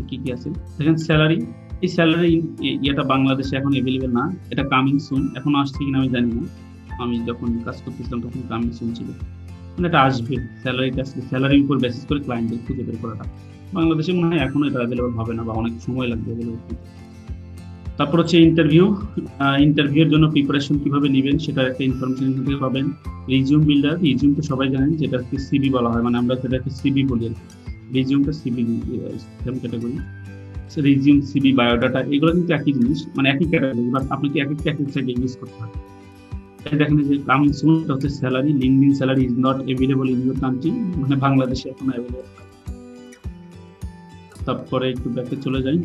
কি কি আছে। দেখেন স্যালারি, এই স্যালারি ইয়েটা বাংলাদেশে এখন অ্যাভেলেবেল না, এটা কামিং সুন। এখন আসছে কিনা আমি জানি না, আমি যখন কাজ করতেছিলাম তখন কামিং সুন ছিল, মানে এটা আসবে। স্যালারিটা আসলে স্যালারির উপর বেসিস করে ক্লায়েন্টদের খুঁজে বের করাটা বাংলাদেশে মনে হয় এখনো এটা অ্যাভেলেবল হবে না, বা অনেক সময় লাগবে অ্যাভেলেবল করতে। তারপর হচ্ছে ইন্টারভিউর জন্য প্রিপারেশন কিভাবে নেবেন সেটার একটা ইনফরমেশন এখান থেকে পাবেন। রিজিউম বিল্ডার, রিজিউম তো সবাই জানেন, যেটাকে সিভি বলা হয়, মানে আমরা সেটাকে সিভি বলি আর কি। রিজিউমটা CV same category. Resume, CV, biodata এগুলো কিন্তু একই জিনিস, মানে একই ক্যাটাগরি, বাট আপনাকে এক একটা সাইডে ইউজ করতে হবে। দেখেন যে কামিং সুন হচ্ছে salary, LinkedIn salary is not available in your country, মানে বাংলাদেশে এখন অ্যাভেলেবল। তারপরে একটু ব্যাকে চলে যাই।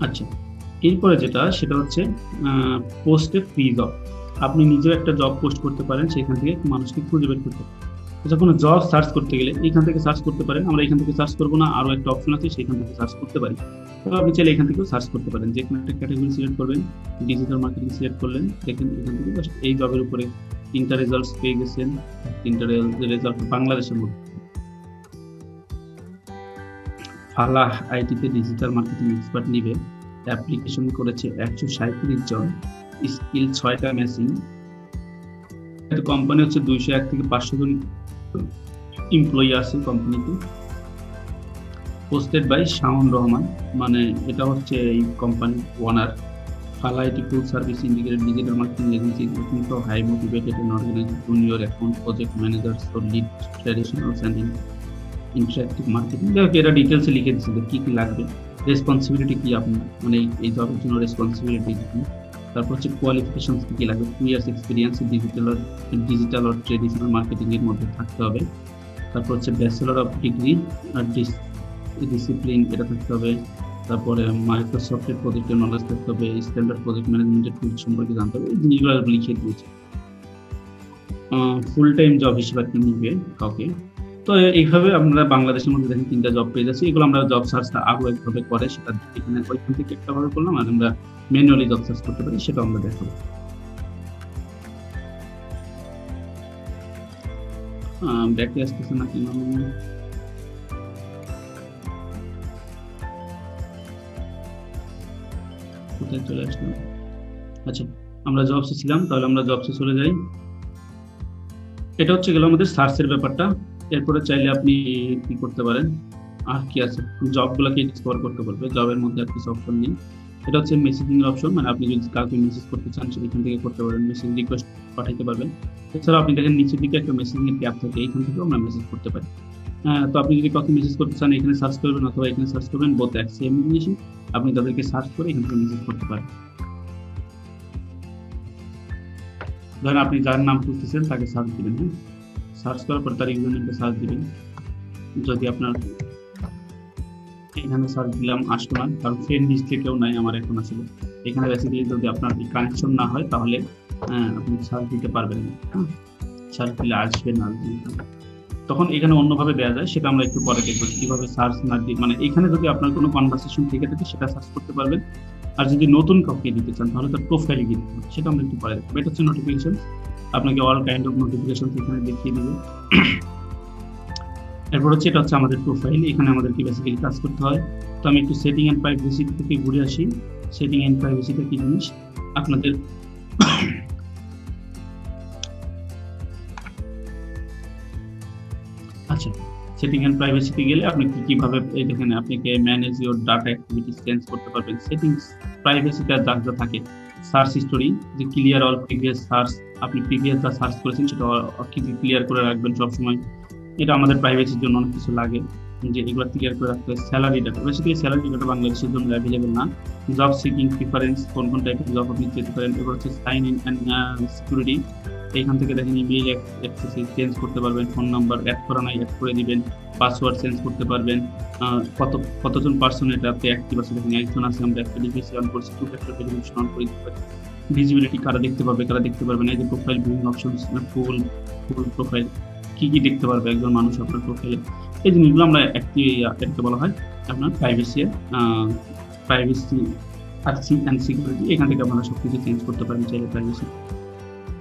আচ্ছা, এরপরে সেটা হচ্ছে পোস্টেড ফ্রি জব। আপনি নিজেও একটা জব পোস্ট করতে পারেন, সেখান থেকে মানুষকে খুঁজে বের করতে পারেন। আচ্ছা, কোনো জব সার্চ করতে গেলে এখান থেকে সার্চ করতে পারেন। আমরা এখান থেকে সার্চ করবো না, আরো একটা অপশন আছে সেখান থেকে সার্চ করতে পারি। তো আপনি চাইলে এখান থেকেও সার্চ করতে পারেন, যে কোনো একটা ক্যাটাগরি সিলেক্ট করবেন, ডিজিটাল মার্কেটিং সিলেক্ট করলেন। দেখেন এখান থেকে জাস্ট এই জবের উপরে 3টা রেজাল্টস পেয়ে গেছেন। 3টা রেজাল্ট বাংলাদেশের মধ্যে। ফালাহ আইটিতে ডিজিটাল মার্কেটিং এক্সপার্ট নিবে, অ্যাপ্লিকেশন করেছে 137 জন, স্কিল 6টা মেশিন। কোম্পানি হচ্ছে 201 থেকে 500 জন এমপ্লয়ি আছে কোম্পানিতে। পোস্টেড বাই শাওন রহমান, মানে এটা হচ্ছে এই কোম্পানির owner. Falah IT full service integrated digital marketing agency looking for high motivated and organized junior account project managers for lead traditional and interactive marketing. এটা ডিটেলসে লিখে দিচ্ছে যে কি কি লাগবে, রেসপন্সিবিলিটি কি আপনার, মানে এই জবের জন্য রেসপন্সিবিলিটি কি। তারপর হচ্ছে কোয়ালিফিকেশন কি লাগবে, 2 ইয়ার্স এক্সপিরিয়েন্স ডিজিটাল আর ট্রেডিশনাল মার্কেটিং এর মধ্যে থাকতে হবে। তারপর হচ্ছে ব্যাচেলর অফ ডিগ্রি আর ডিসিপ্লিন এটা থাকতে হবে। তারপরে মাইক্রোসফটের প্রজেক্টের নলেজ থাকতে হবে, স্ট্যান্ডার্ড প্রজেক্ট ম্যানেজমেন্টের টুল সম্পর্কে জানতে হবে। এই জিনিসগুলো লিখে দিয়েছে। ফুল টাইম জব হিসেবে কি নিবে কাউকে। তো এইভাবে আমরা বাংলাদেশের মধ্যে দেখেন 3টা জব পেয়ে যাচ্ছি। এগুলো আমরা জব সার্চটা আরো একভাবে করে সেটা এখানে ওইখান থেকে একটা ভাবে করলাম, আর আমরা ম্যানুয়ালি জব সার্চ করতে পারি সেটা আমরা দেখাবো। ব্যাকে আসতেছে না কেন, কোথায় চলে আসলাম? আচ্ছা, আমরা জবসে ছিলাম, তাহলে আমরা জবসে চলে যাই। এটা হচ্ছে গেল আমাদের সার্চের ব্যাপারটা। এরপরে চাইলে আপনি কি করতে পারেন, আর কি আছে, জবগুলোকে ডিসকভার করতে পারবে। জবের মধ্যে আর কিছু অপশন নেই। এটা হচ্ছে মেসেজিং এর অপশন, মানে আপনি যদি কাউকে মেসেজ করতে চান সেখান থেকে করতে পারেন, মেসেজ রিকোয়েস্ট পাঠাতে পারবেন। এছাড়া আপনি দেখেন নিচের দিকে একটা মেসেজিং এর ট্যাব থাকে, এইখান থেকেও আমরা মেসেজ করতে পারি। তো আপনি যদি কাউকে মেসেজ করতে চান এখানে সার্চ করবেন, অথবা এখানে সার্চ করবেন, বোথ এক সেম জিনিসই। আপনি তাদেরকে সার্চ করে এখান থেকে মেসেজ করতে পারেন। ধরেন আপনি যার নাম খুঁজতেছেন তাকে সার্চ দিবেন, হ্যাঁ, সার্চ করার পর তার ইউজার নেমটা সার্চ দিবেন। যদি আপনার এখানে সার্চ দিলাম আসলো না, কারণ ফ্রেন্ড লিস্টে কেউ নাই আমার এখন আসলে। এখানে বেসিক্যালি যদি আপনার কানেকশন না হয় তাহলে আপনি সার্চ দিতে পারবেন না, হ্যাঁ, সার্চ দিলে আসবে না। তখন এখানে অন্যভাবে দেওয়া যায়, সেটা আমরা একটু পরে দেখবো কিভাবে সার্চ না দিয়ে, মানে এখানে যদি আপনার কোনো কনভারসেশন থেকে থাকে সেটা সার্চ করতে পারবেন। আর যদি নতুন কাউকে দিতে চান তাহলে তার প্রোফাইল দিতে হবে, সেটা আমরা একটু পরে দেখবো। এটা হচ্ছে নোটিফিকেশন, আপনাকে অল কাইন্ড অফ নোটিফিকেশন এখানে দেখিয়ে দিবে। এরপর হচ্ছে এটা হচ্ছে আমাদের প্রোফাইল, এখানে আমাদেরকে বেসিক্যালি কাজ করতে হয়। তো আমি একটু সেটিং এন্ড প্রাইভেসি থেকে ঘুরে আসি। সেটিং এন্ড প্রাইভেসিটা কি জিনিস আপনাদের আচ্ছা, সেটিং এন্ড প্রাইভেসিতে গেলে আপনি কিভাবে এই দেখেন আপনাকে manage your data activities change করতে পারবেন। সেটিংস প্রাইভেসিতে যা যা থাকে, সার্চ হিস্টোরি, যে ক্লিয়ার অল প্রিভিয়াস সার্চ, আপনি প্রিভিয়াস যা সার্চ করেছেন সেটা ক্লিয়ার করে রাখবেন সবসময়। এটা আমাদের প্রাইভেসির জন্য অনেক কিছু লাগে, যে এগুলো ক্লিয়ার করে রাখতে হয়। Salary data, basically salary data বাংলাদেশের জন্য অ্যাভেলেবল না। জব সিকিং প্রিফারেন্স, কোন কোন টাইপের জব আপনি যেতে পারেন। এবার হচ্ছে সাইন ইন অ্যান্ড সিকিউরিটি, এইখান থেকে দেখেন ইমেইল অ্যাক্সেস চেঞ্জ করতে পারবেন, ফোন নাম্বার অ্যাড করা নাই অ্যাড করে দিবেন, পাসওয়ার্ড চেঞ্জ করতে পারবেন। কতজন পার্সন এটাতে অ্যাক্টিভ আছে দেখেন, একজন আছে, আমরা একটা ডিভাইসে অন করছি, 2 ফ্যাক্টর ভেরিফিকেশন অন করে দিতে পারি। ভিজিবিলিটি কারা দেখতে পারবে কারা দেখতে পারবে না, এই যে প্রোফাইল বিভিন্ন অপশন, ফুল প্রোফাইল কি কি দেখতে পারবে একজন মানুষ আপনার প্রোফাইলে, এই জিনিসগুলো আমরা এটাকে বলা হয় আপনার প্রাইভেসি অ্যান্ড সিকিউরিটি। এখান থেকে আপনারা সবকিছু চেঞ্জ করতে পারেন চাইলে প্রাইভেসি।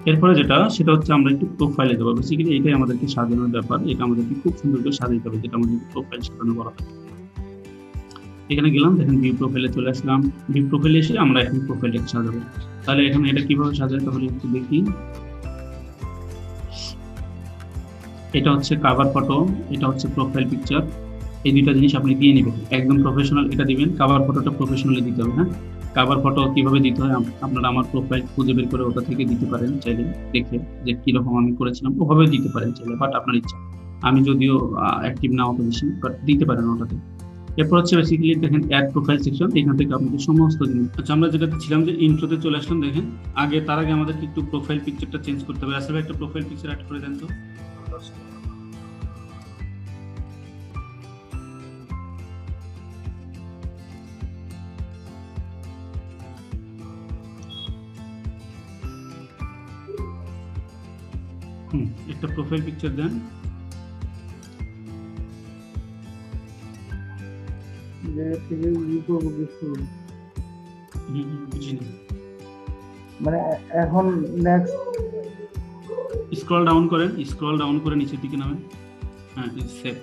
এরপরে সেটা হচ্ছে আমরা একটু প্রোফাইলে যাবো। বেসিক্যালি এটাই আমাদেরকে সাজানোর ব্যাপার, এটা আমাদেরকে খুব সুন্দর করে সাজাতে হবে, যেটা আমাদের প্রোফাইল সাজানো বলা হয়। এখানে গেলাম, দেখেন ভিউ প্রোফাইলে চলে আসলাম। ভিউ প্রোফাইলে এসে আমরা এখন প্রোফাইলটাকে সাজাবো। তাহলে এখানে এটা কিভাবে সাজায় তাহলে একটু দেখি। এটা হচ্ছে কাভার ফটো, এটা হচ্ছে প্রোফাইল পিকচার। এই দুইটা জিনিস আপনি দিয়ে নেবেন, একদম প্রফেশনাল এটা দিবেন, কাভার ফটোটা প্রফেশনালি দিতে হবে। হ্যাঁ, কাভার ফটো কিভাবে দিতে হয় আপনারা আমার প্রোফাইল খুঁজে বের করে ওটা থেকে দিতে পারেন চাইলে, দেখে যে কিরকম আমি করেছিলাম ওভাবে দিতে পারেন চাইলে, বাট আপনার ইচ্ছা। আমি যদিও অ্যাক্টিভ না অত বেশি, বাট দিতে পারেন ওটাতে। এরপর হচ্ছে বেসিক্যালি দেখেন অ্যাড প্রোফাইল সেকশন, এখান থেকে আপনাদের সমস্ত জিনিস। আচ্ছা, আমরা যেটাতে ছিলাম যে ইন্ট্রোতে চলে আসলাম। দেখেন তার আগে আমাদেরকে একটু প্রোফাইল পিকচারটা চেঞ্জ করতে হবে। আসলে একটা প্রোফাইল পিকচার অ্যাড করে দেন তো। একটা প্রোফাইল পিকচার দেন। মানে এখন নেক্সট স্ক্রল ডাউন করে নিচের দিকে নামেন। হ্যাঁ, সেভ।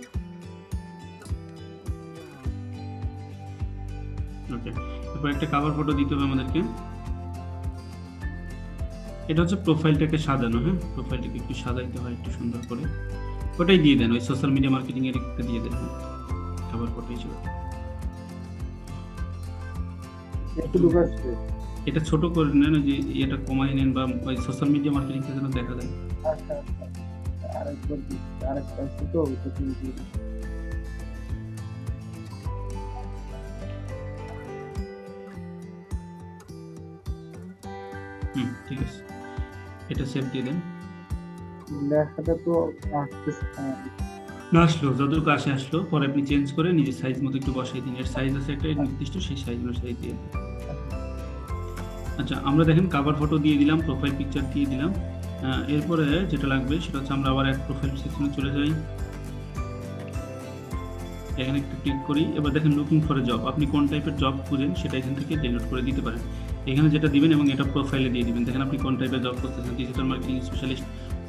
ওকে, এরপর একটা কভার ফটো দিতে হবে আমাদেরকে। এটা হচ্ছে প্রোফাইলটাকে সাজানো। হ্যাঁ, প্রোফাইলটাকে একটু সাজাইতে হয় একটু সুন্দর করে, ওটাই দিয়ে দেন, ওই সোশ্যাল মিডিয়া মার্কেটিং এর একটা দিয়ে দেন কভার ফটো হিসেবে। এটা ছোট করে নেন, যে এটা কমাই নেন, বা ওই সোশ্যাল মিডিয়া মার্কেটিং এর জন্য দেখা যায়। ঠিক আছে, এটা সেভ দিয়ে দেন। লেখাটা তো আসতেছে না। না আসলো, যতটুকু আসলো, পরে আপনি চেঞ্জ করে নিজের সাইজ মতো একটু বসাই দিন। এর সাইজ আছে একটা নির্দিষ্ট, সেই সাইজ অনুযায়ী দিয়ে দিন। আচ্ছা, আমরা দেখেন কাভার ফটো দিয়ে দিলাম, প্রোফাইল পিকচার দিয়ে দিলাম। এরপরে যেটা লাগবে সেটা হচ্ছে আমরা আবার এক প্রোফাইল সেকশনে চলে যাই, এখানে একটু ক্লিক করি। এবার দেখেন লুকিং ফর এ জব, আপনি কোন টাইপের জব খুঁজেন সেটা এখান থেকে ডিনোট করে দিতে পারেন। এখানে যেটা দিবেন এবং এটা প্রোফাইলে দিয়ে দিবেন। দেখেন আপনি কোন টাইপের জব করতেছেন, digital marketing specialist,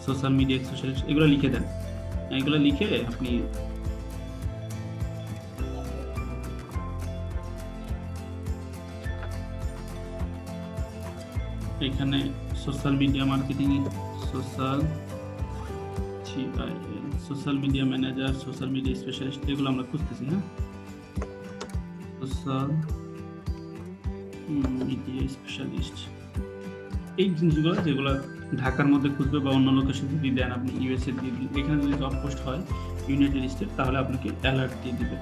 social media specialist, এগুলো লিখে দেন। এগুলো লিখে আপনি এখানে social media marketing, social media manager, social media specialist, এগুলো আমরা খুঁজতেছি। হ্যাঁ, সোশ্যাল মিডিয়া স্পেশালিস্ট, এই জিনিসগুলো যেগুলো ঢাকার মধ্যে খুঁজবে বা অন্য লোকেশন যদি দেন, আপনি ইউএসএ দিয়ে দিন। এখানে যদি জব পোস্ট হয় ইউনাইটেড স্টেট, তাহলে আপনাকে অ্যালার্ট দিয়ে দিবে।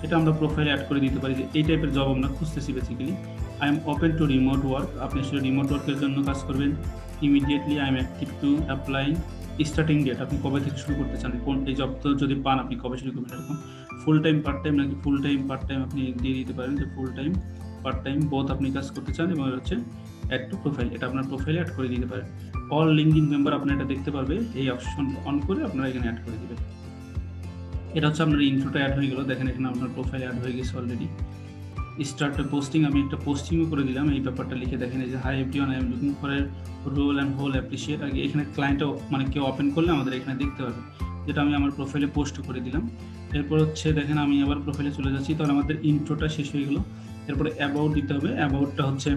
এটা আমরা প্রোফাইলে অ্যাড করে দিতে পারি যে এই টাইপের জব আমরা খুঁজতেছি basically. I am open to remote work, আপনি আসলে রিমোট ওয়ার্কের জন্য কাজ করবেন। Immediately I am active to apply, starting date, আপনি কবে থেকে শুরু করতে চান, কোন এই জব তো যদি পান আপনি কবে শুরু করবেন, এরকম ফুল টাইম পার্ট টাইম নাকি ফুল টাইম পার্ট টাইম আপনি দিয়ে দিতে পারেন যে full time part time both আপনি কাজ করতে চান। এবং হচ্ছে অ্যাড টু প্রোফাইল, এটা আপনার প্রোফাইলে অ্যাড করে দিতে পারেন। অল লিঙ্কডিন মেম্বার আপনার এটা দেখতে পারবে, এই অপশন অন করে আপনারা এখানে অ্যাড করে দিবেন। এটা হচ্ছে আপনার ইন্ট্রোটা অ্যাড হয়ে গেল। দেখেন এখানে আপনার প্রোফাইল অ্যাড হয়ে গেছে অলরেডি। স্টার্ট পোস্টিং, আমি একটা পোস্টিংও করে দিলাম। এই ব্যাপারটা লিখে দেখেন, এই যে hi everyone, I am looking for a role and whole appreciate. আগে এখানে ক্লায়েন্টও মানে কেউ ওপেন করলে আমাদের এখানে দেখতে পাবে, যেটা আমি আমার প্রোফাইলে পোস্ট করে দিলাম। এরপর হচ্ছে দেখেন আমি আবার প্রোফাইলে চলে যাচ্ছি, তাহলে আমাদের ইন্ট্রোটা শেষ হয়ে গেল। এরপরে অ্যাবাউট দিতে হবে। অ্যাবাউটটা হচ্ছে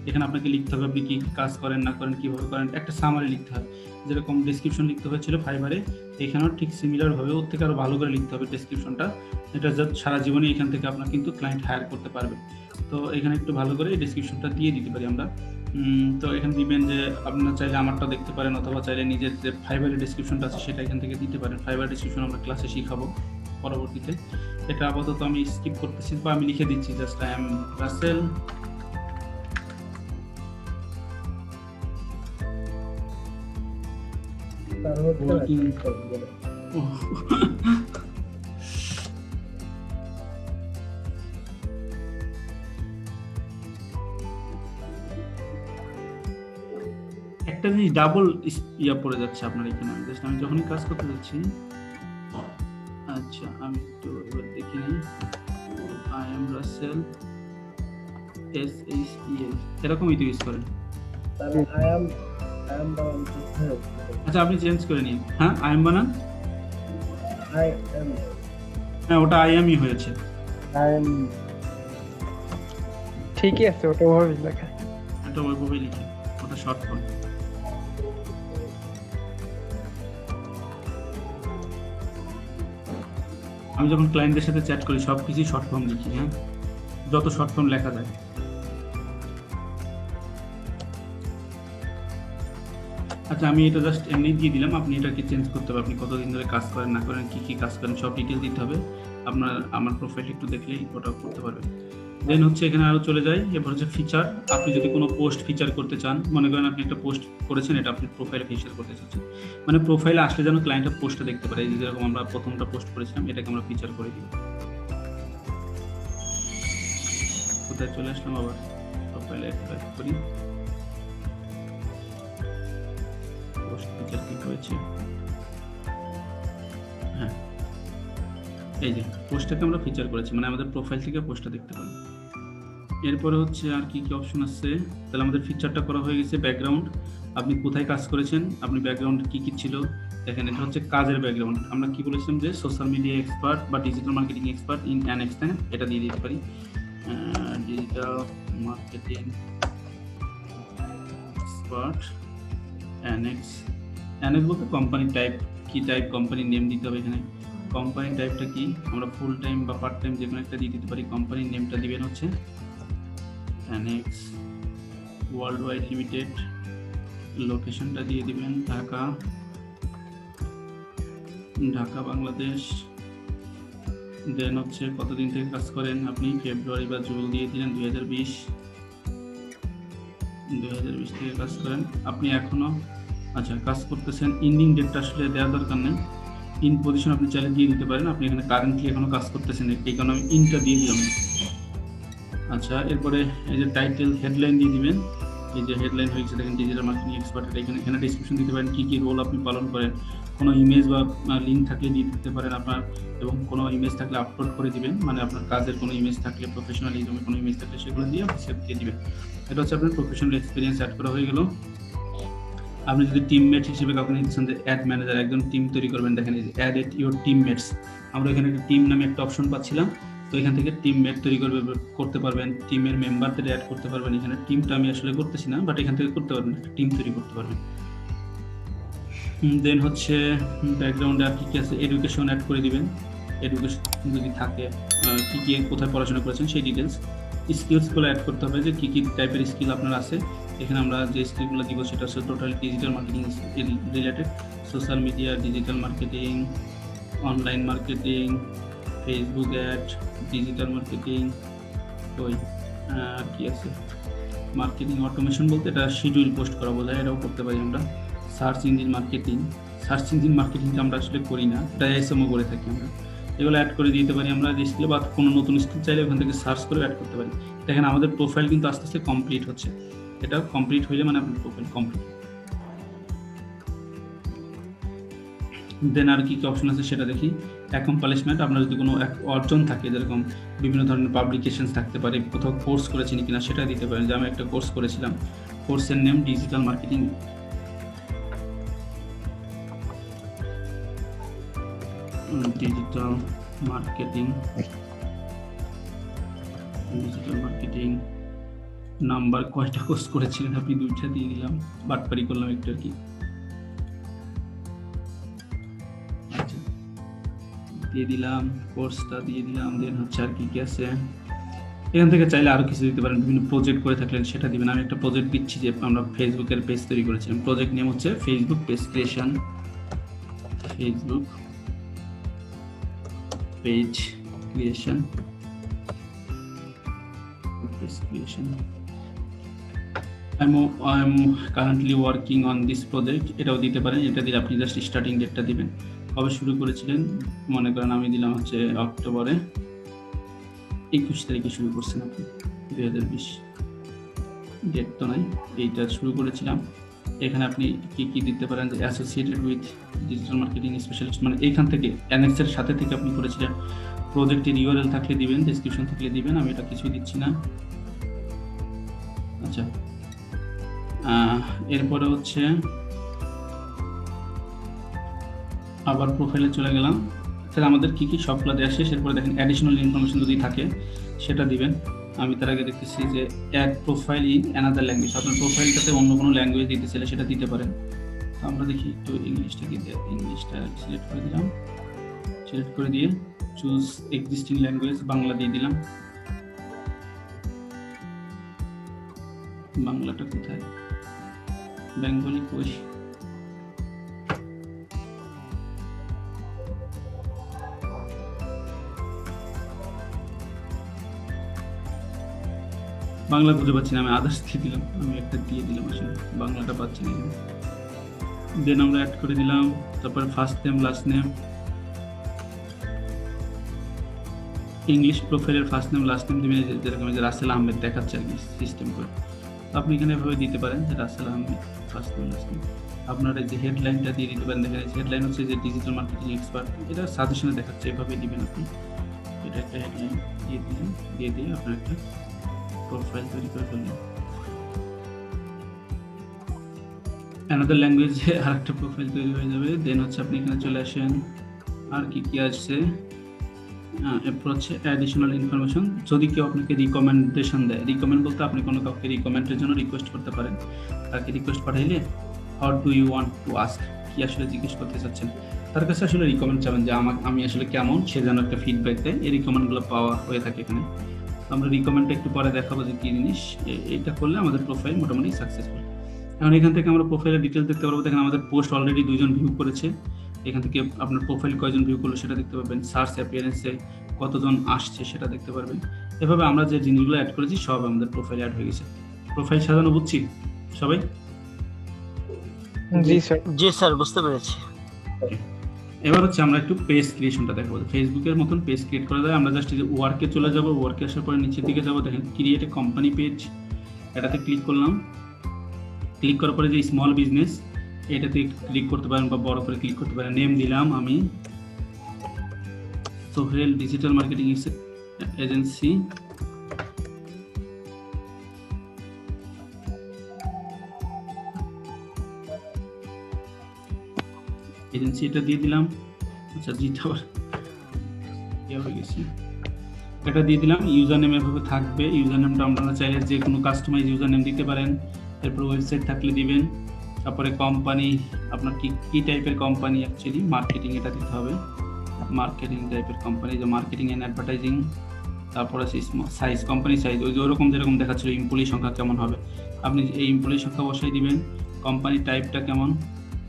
এখানে আপনাকে লিখতে হবে আপনি কী কাজ করেন না করেন, কীভাবে করেন, একটা সামারি লিখতে হবে। যেরকম ডিসক্রিপশন লিখতে হয়েছিল ফাইবারে, এখানেও ঠিক সিমিলারভাবে ওর থেকে আরও ভালো করে লিখতে হবে ডিসক্রিপশনটা। এটা সারা জীবনে এখান থেকে আপনার কিন্তু ক্লায়েন্ট হায়ার করতে পারবে। তো এখানে একটু ভালো করে এই ডিসক্রিপশনটা দিয়ে দিতে পারি আমরা। তো এখানে দিবেন যে আপনারা চাইলে আমারটা দেখতে পারেন, অথবা চাইলে নিজের যে ফাইবারের ডিসক্রিপশনটা আছে সেটা এখান থেকে দিতে পারেন। ফাইবার ডিসক্রিপশন আমরা ক্লাসে শিখাবো পরবর্তীতে। এটা আপাতত আমি স্কিপ করতেছি বা আমি লিখে দিচ্ছি জাস্ট আই এম রাসেল, তার হচ্ছে Working. একটা জিনিস ডাবল ইয়া পড়ে যাচ্ছে আপনার এখানে। জাস্ট আমি যখনই কাজ করতে যাচ্ছি, আচ্ছা আমি একটু এবার দেখে নিই। আই এম রাসেল SHEL, এরকমই তো ইউজ করেন। তাহলে আই এম আচ্ছা আপনি চেঞ্জ করে নিন। হ্যাঁ, আই এম বানান। আই এম হ্যাঁ, ওটা আই এমই হয়েছে। ঠিকই আছে, ওটা ওভাবেই লেখা। এটা ওইভাবেই লিখে, ওটা শর্ট ফর্ম। আমি যখন ক্লায়েন্টদের সাথে চ্যাট করি সব কিছুই শর্ট ফর্ম লিখি। হ্যাঁ, যত শর্ট ফর্ম লেখা যায়। আচ্ছা আমি এটা জাস্ট এমনি দিয়ে দিলাম, আপনি এটাকে চেঞ্জ করতে হবে। আপনি কতদিন ধরে কাজ করেন না করেন, কি কি কাজ করেন, সব ডিটেল দিতে হবে। আপনার আমার প্রোফাইল একটু দেখলেই ওটা করতে পারবেন। দেন হচ্ছে এখানে আরও চলে যায়। এরপর হচ্ছে ফিচার, আপনি যদি কোনো পোস্ট ফিচার করতে চান, মনে করেন আপনি একটা পোস্ট করেছেন, এটা আপনি প্রোফাইলে ফিচার করতে চাচ্ছেন, মানে প্রোফাইলে আসলে যেন ক্লায়েন্টের পোস্টটা দেখতে পারে। এই যে যেরকম আমরা প্রথমটা পোস্ট করেছিলাম, এটাকে আমরা ফিচার করে দিব। কোথায় চলে আসলাম আবার, প্রোফাইলে অ্যাড করি, পোস্ট ফিচার কি হয়েছে। হ্যাঁ, এই যে পোস্টটাকে আমরা ফিচার করেছি, মানে আমাদের প্রোফাইল থেকে পোস্টটা দেখতে পারি। এরপরে হচ্ছে আর কি কি অপশন আছে। তাহলে আমাদের ফিচারটা করা হয়ে গেছে। ব্যাকগ্রাউন্ড, আপনি কোথায় কাজ করেছেন, আপনি ব্যাকগ্রাউন্ড কি কি ছিল দেখেন। এটা হচ্ছে কাজের ব্যাকগ্রাউন্ড। আমরা কি বলেছিলাম যে সোশ্যাল মিডিয়া এক্সপার্ট বা digital marketing expert in an extent, এটা দিয়ে দিতে পারি। ডিজিটাল মার্কেটিং এক্সপার্ট অ্যানেক্স বলতে কোম্পানি টাইপ, কি টাইপ কোম্পানির নেম দিতে হবে এখানে। কোম্পানি টাইপটা কি, আমরা ফুল টাইম বা পার্ট টাইম যে কোনো একটা দিয়ে দিতে পারি। কোম্পানির নেমটা দিবেন হচ্ছে অ্যানেক্স ওয়ার্ল্ড ওয়াইড লিমিটেড। লোকেশনটা দিয়ে দিবেন ঢাকা, বাংলাদেশ। দেন হচ্ছে কতদিন থেকে কাজ করেন আপনি, ফেব্রুয়ারি বা জুন দিয়ে দিলেন 2020। 2020 থেকে কাজ করেন আপনি এখনো। আচ্ছা, কাজ করতেছেন, ইন্ডিং ডেটটা আসলে দেওয়ার দরকার নেই। ইন পজিশন আপনি চাইলে দিয়ে দিতে পারেন, আপনি এখানে কারেন্টলি এখনো কাজ করতেছেন, এই কারণে আমি ইনটা দিয়ে দিলাম। আচ্ছা, এরপরে এই যে টাইটেল হেডলাইন দিয়ে দিবেন। এই যে হেডলাইন হয়েছে দেখেন, ডিজিটাল মার্কেটিং এক্সপার্ট, এখানে ডিসক্রিপশন দিতে পারেন, কি কি রোল আপনি পালন করেন, কোনো ইমেজ বা লিঙ্ক থাকলে দিয়ে দিতে পারেন আপনার, এবং কোনো ইমেজ থাকলে আপলোড করে দিবেন, মানে আপনার কাজের কোনো ইমেজ থাকলে, প্রফেশনালিজমের কোনো ইমেজ থাকলে সেগুলো দিয়ে অফিসে দিয়ে দিবেন। এটা হচ্ছে আপনার প্রফেশনাল এক্সপিরিয়েন্স অ্যাড করা হয়ে গেল। আপনি যদি টিমমেট হিসেবে কাউকে নিচ্ছেন, যে অ্যাড ম্যানেজার, একজন টিম তৈরি করবেন, দেখেন এই যে অ্যাড এট ইউর টিমমেটস, আমরা এখানে একটা টিম নামে একটা অপশন পাচ্ছিলাম, তো এখান থেকে টিমমেট তৈরি করতে পারবেন, টিমের মেম্বারদের অ্যাড করতে পারবেন। এখানে টিমটা আমি আসলে করতেছি না, বাট এখান থেকে করতে পারবেন, টিম তৈরি করতে পারবেন। দেন হচ্ছে ব্যাকগ্রাউন্ডে আর কি আছে, এডুকেশন অ্যাড করে দিবেন, এডুকেশন যদি থাকে, কি কি কোথায় পড়াশোনা করেছেন সেই ডিটেলস। স্কিলসগুলো অ্যাড করতে হবে, যে কী কী টাইপের স্কিল আপনার আছে। এখানে আমরা যে স্কিলগুলো দিব সেটা হচ্ছে total digital marketing related, social media, digital marketing, online marketing, Facebook ad, digital marketing, ওই আর কি আছে, মার্কেটিং অটোমেশন বলতে এটা শিডিউল পোস্ট করা বোঝায়, এটাও করতে পারি আমরা। Search engine marketing, search engine মার্কেটিংটা আমরা আসলে করি না, এটা এসএমও করে থাকি আমরা। এগুলো অ্যাড করে দিতে পারি আমরা স্কিল, বা কোনো নতুন স্কিল চাইলে ওখান থেকে সার্চ করে অ্যাড করতে পারি। দেখেন আমাদের প্রোফাইল কিন্তু আস্তে আস্তে কমপ্লিট হচ্ছে, এটা কমপ্লিট হইলে মানে আপনার প্রোফাইল কমপ্লিট। দেন আর কি কি অপশন আছে সেটা দেখি। অ্যাকমপ্লিশমেন্ট, আপনার যদি কোনো অর্জন থাকে, যেরকম বিভিন্ন ধরনের পাবলিকেশনস থাকতে পারে, কোথাও কোর্স করেছেন কিনা সেটা দিতে পারেন, যে আমি একটা কোর্স করেছিলাম, কোর্সের name digital marketing, digital marketing, digital marketing number, কয়টা কোর্স করেছিলেন আপনি, 2টা দিয়ে দিলাম, বাটপারি করলাম একটু আর কি। আচ্ছা, দিয়ে দিলাম, কোর্সটা দিয়ে দিলাম। দেন হচ্ছে আর কি কি আছে, এখান থেকে চাইলে আরো কিছু দিতে পারেন, বিভিন্ন প্রজেক্ট করে থাকলেন সেটা দিবেন। আমি একটা প্রজেক্ট দিচ্ছি, যে আমরা ফেসবুকের পেজ তৈরি করেছিলাম, প্রজেক্ট নেম হচ্ছে Facebook page creation, Facebook page creation, I'm currently working on this project, এটাও দিতে পারেন। এটা দিলে আপনি জাস্ট স্টার্টিং ডেটটা দিবেন, কবে শুরু করেছিলেন, মনে করেন আমি দিলাম হচ্ছে অক্টোবরে 21 তারিখে শুরু করছেন আপনি, 2020, ডেট তো নাই, এইটা শুরু করেছিলাম। এখানে আপনি কি কি দিতে পারেন, যে associated with digital marketing specialist, মানে এখান থেকে অ্যানেক্সের সাথে থেকে আপনি করেছিলেন। প্রজেক্টের ইউআরএল থাকলে দিবেন, ডেসক্রিপশন থাকলে দিবেন, আমি এটা কিছুই দিচ্ছি না। আচ্ছা, এরপরে হচ্ছে আবার প্রোফাইলে চলে গেলাম। তাহলে আমাদের কি কি সবগুলো দেওয়া শেষ। এরপরে দেখেন অ্যাডিশনাল ইনফরমেশন যদি থাকে সেটা দিবেন। আমি তার আগে দেখতেছি যে add profile in another language, আপনার প্রোফাইলটাতে অন্য কোনো ল্যাঙ্গুয়েজ দিতে চাইলে সেটা দিতে পারেন। তো আমরা দেখি একটু ইংলিশটা কি দেয়, ইংলিশটা সিলেক্ট করে দিলাম, সিলেক্ট করে দিয়ে চুজ এক্সিস্টিং ল্যাঙ্গুয়েজ, বাংলা দিয়ে দিলাম। বাংলাটা কোথায়, বেঙ্গলি কই, বাংলা খুঁজে পাচ্ছি না, আমি আদার্স দিয়ে দিলাম, আমি একটা দিয়ে দিলাম, আসলে বাংলাটা পাচ্ছি না। দেন আমরা অ্যাড করে দিলাম, তারপরে first name last name, English প্রোফাইলের ফার্স্ট নেম লাস্ট নেম দিবেন, যেরকম যে রাসেল আহমেদ দেখাচ্ছে আর কি সিস্টেম করে, আপনি এখানে এভাবে দিতে পারেন যে Rasel Ahmed first name last name. আপনারা যে হেডলাইনটা দিয়ে দিতে পারেন, দেখেন হেডলাইন হচ্ছে যে ডিজিটাল মার্কেটিং এক্সপার্ট, এটা সাজেশনে দেখাচ্ছে, এভাবে দিবেন আপনি। এটা একটা হেডলাইন দিয়ে দিলেন, দিয়ে দিয়ে আপনার একটা প্রোফাইল তৈরি করে ফেললেন। অ্যানাদার ল্যাঙ্গুয়েজে আর একটা প্রোফাইল তৈরি হয়ে যাবে। দেন হচ্ছে আপনি এখানে চলে আসেন, আর কি কি আসছে, এরপর হচ্ছে অ্যাডিশনাল ইনফরমেশন। যদি কেউ আপনাকে রিকমেন্ডেশন দেয়, রিকমেন্ড বলতে আপনি কোনো কাউকে রিকমেন্ডের জন্য রিকোয়েস্ট করতে পারেন। তাকে রিকোয়েস্ট পাঠাইলে what do you want to ask, কি আসলে জিজ্ঞেস করতে চাচ্ছেন, তার কাছে আসলে রিকমেন্ড চাবেন যে আমি আসলে কেমন, সে যেন একটা ফিডব্যাক দেয়। এই রিকমেন্ডগুলো পাওয়া হয়ে থাকে এখানে। আমরা রিকমেন্ডটা একটু পরে দেখাবো যে কী জিনিস। এটা করলে আমাদের প্রোফাইল মোটামুটি সাকসেসফুল। এখন এখান থেকে আমরা প্রোফাইলের ডিটেলস দেখতে পারবো। দেখেন আমাদের পোস্ট অলরেডি 2 জন ভিউ করেছে। এখান থেকে আপনার প্রোফাইল কয়জন ভিউ করলো সেটা দেখতে পাবেন, সার্চ অ্যাপিয়ারেন্সে কতজন আসছে সেটা দেখতে পারবেন। এভাবে আমরা যে জিনিসগুলো অ্যাড করেছি সব আমাদের প্রোফাইলে অ্যাড হয়ে গেছে। প্রোফাইল সাজানো বুঝছি সবাই? জি স্যার। জি স্যার, বুঝতে পেরেছি। এবার হচ্ছে আমরা একটু পেজ ক্রিয়েশনটা দেখবো। ফেসবুকের মতন পেজ ক্রিয়েট করা যায়। আমরা জাস্ট এই যে ওয়ার্কে চলে যাব, ওয়ার্কে আসার পরে নিচের দিকে যাবো, দেখেন ক্রিয়েট এ কোম্পানি পেজ, এটাতে ক্লিক করলাম। ক্লিক করার পরে যে স্মল বিজনেস এটাতে ক্লিক করতে পারেন বা বড় করে ক্লিক করতে পারেন। নেম দিলাম আমি Sohel digital marketing agency. Agency এটা দিয়ে দিলাম। আচ্ছা জিটা হয়ে গেছি, এটা দিয়ে দিলাম। ইউজার নেম এভাবে থাকবে। ইউজার নেমটা আপনারা চাইলে যে কোনো কাস্টমাইজ ইউজার নেম দিতে পারেন। এরপর ওয়েবসাইট থাকলে দিবেন। তারপরে কোম্পানি, আপনার কি টাইপের কোম্পানি, অ্যাকচুয়ালি মার্কেটিং এটা দিতে হবে। মার্কেটিং টাইপের কোম্পানি, যে মার্কেটিং অ্যান্ড অ্যাডভার্টাইজিং। তারপর আছে সাইজ, কোম্পানি সাইজ ওই যে ওরকম যেরকম দেখাচ্ছিল এমপ্লয়ি সংখ্যা কেমন হবে, আপনি এই এমপ্লয়ি সংখ্যা বসাই দিবেন। কোম্পানি টাইপটা কেমন,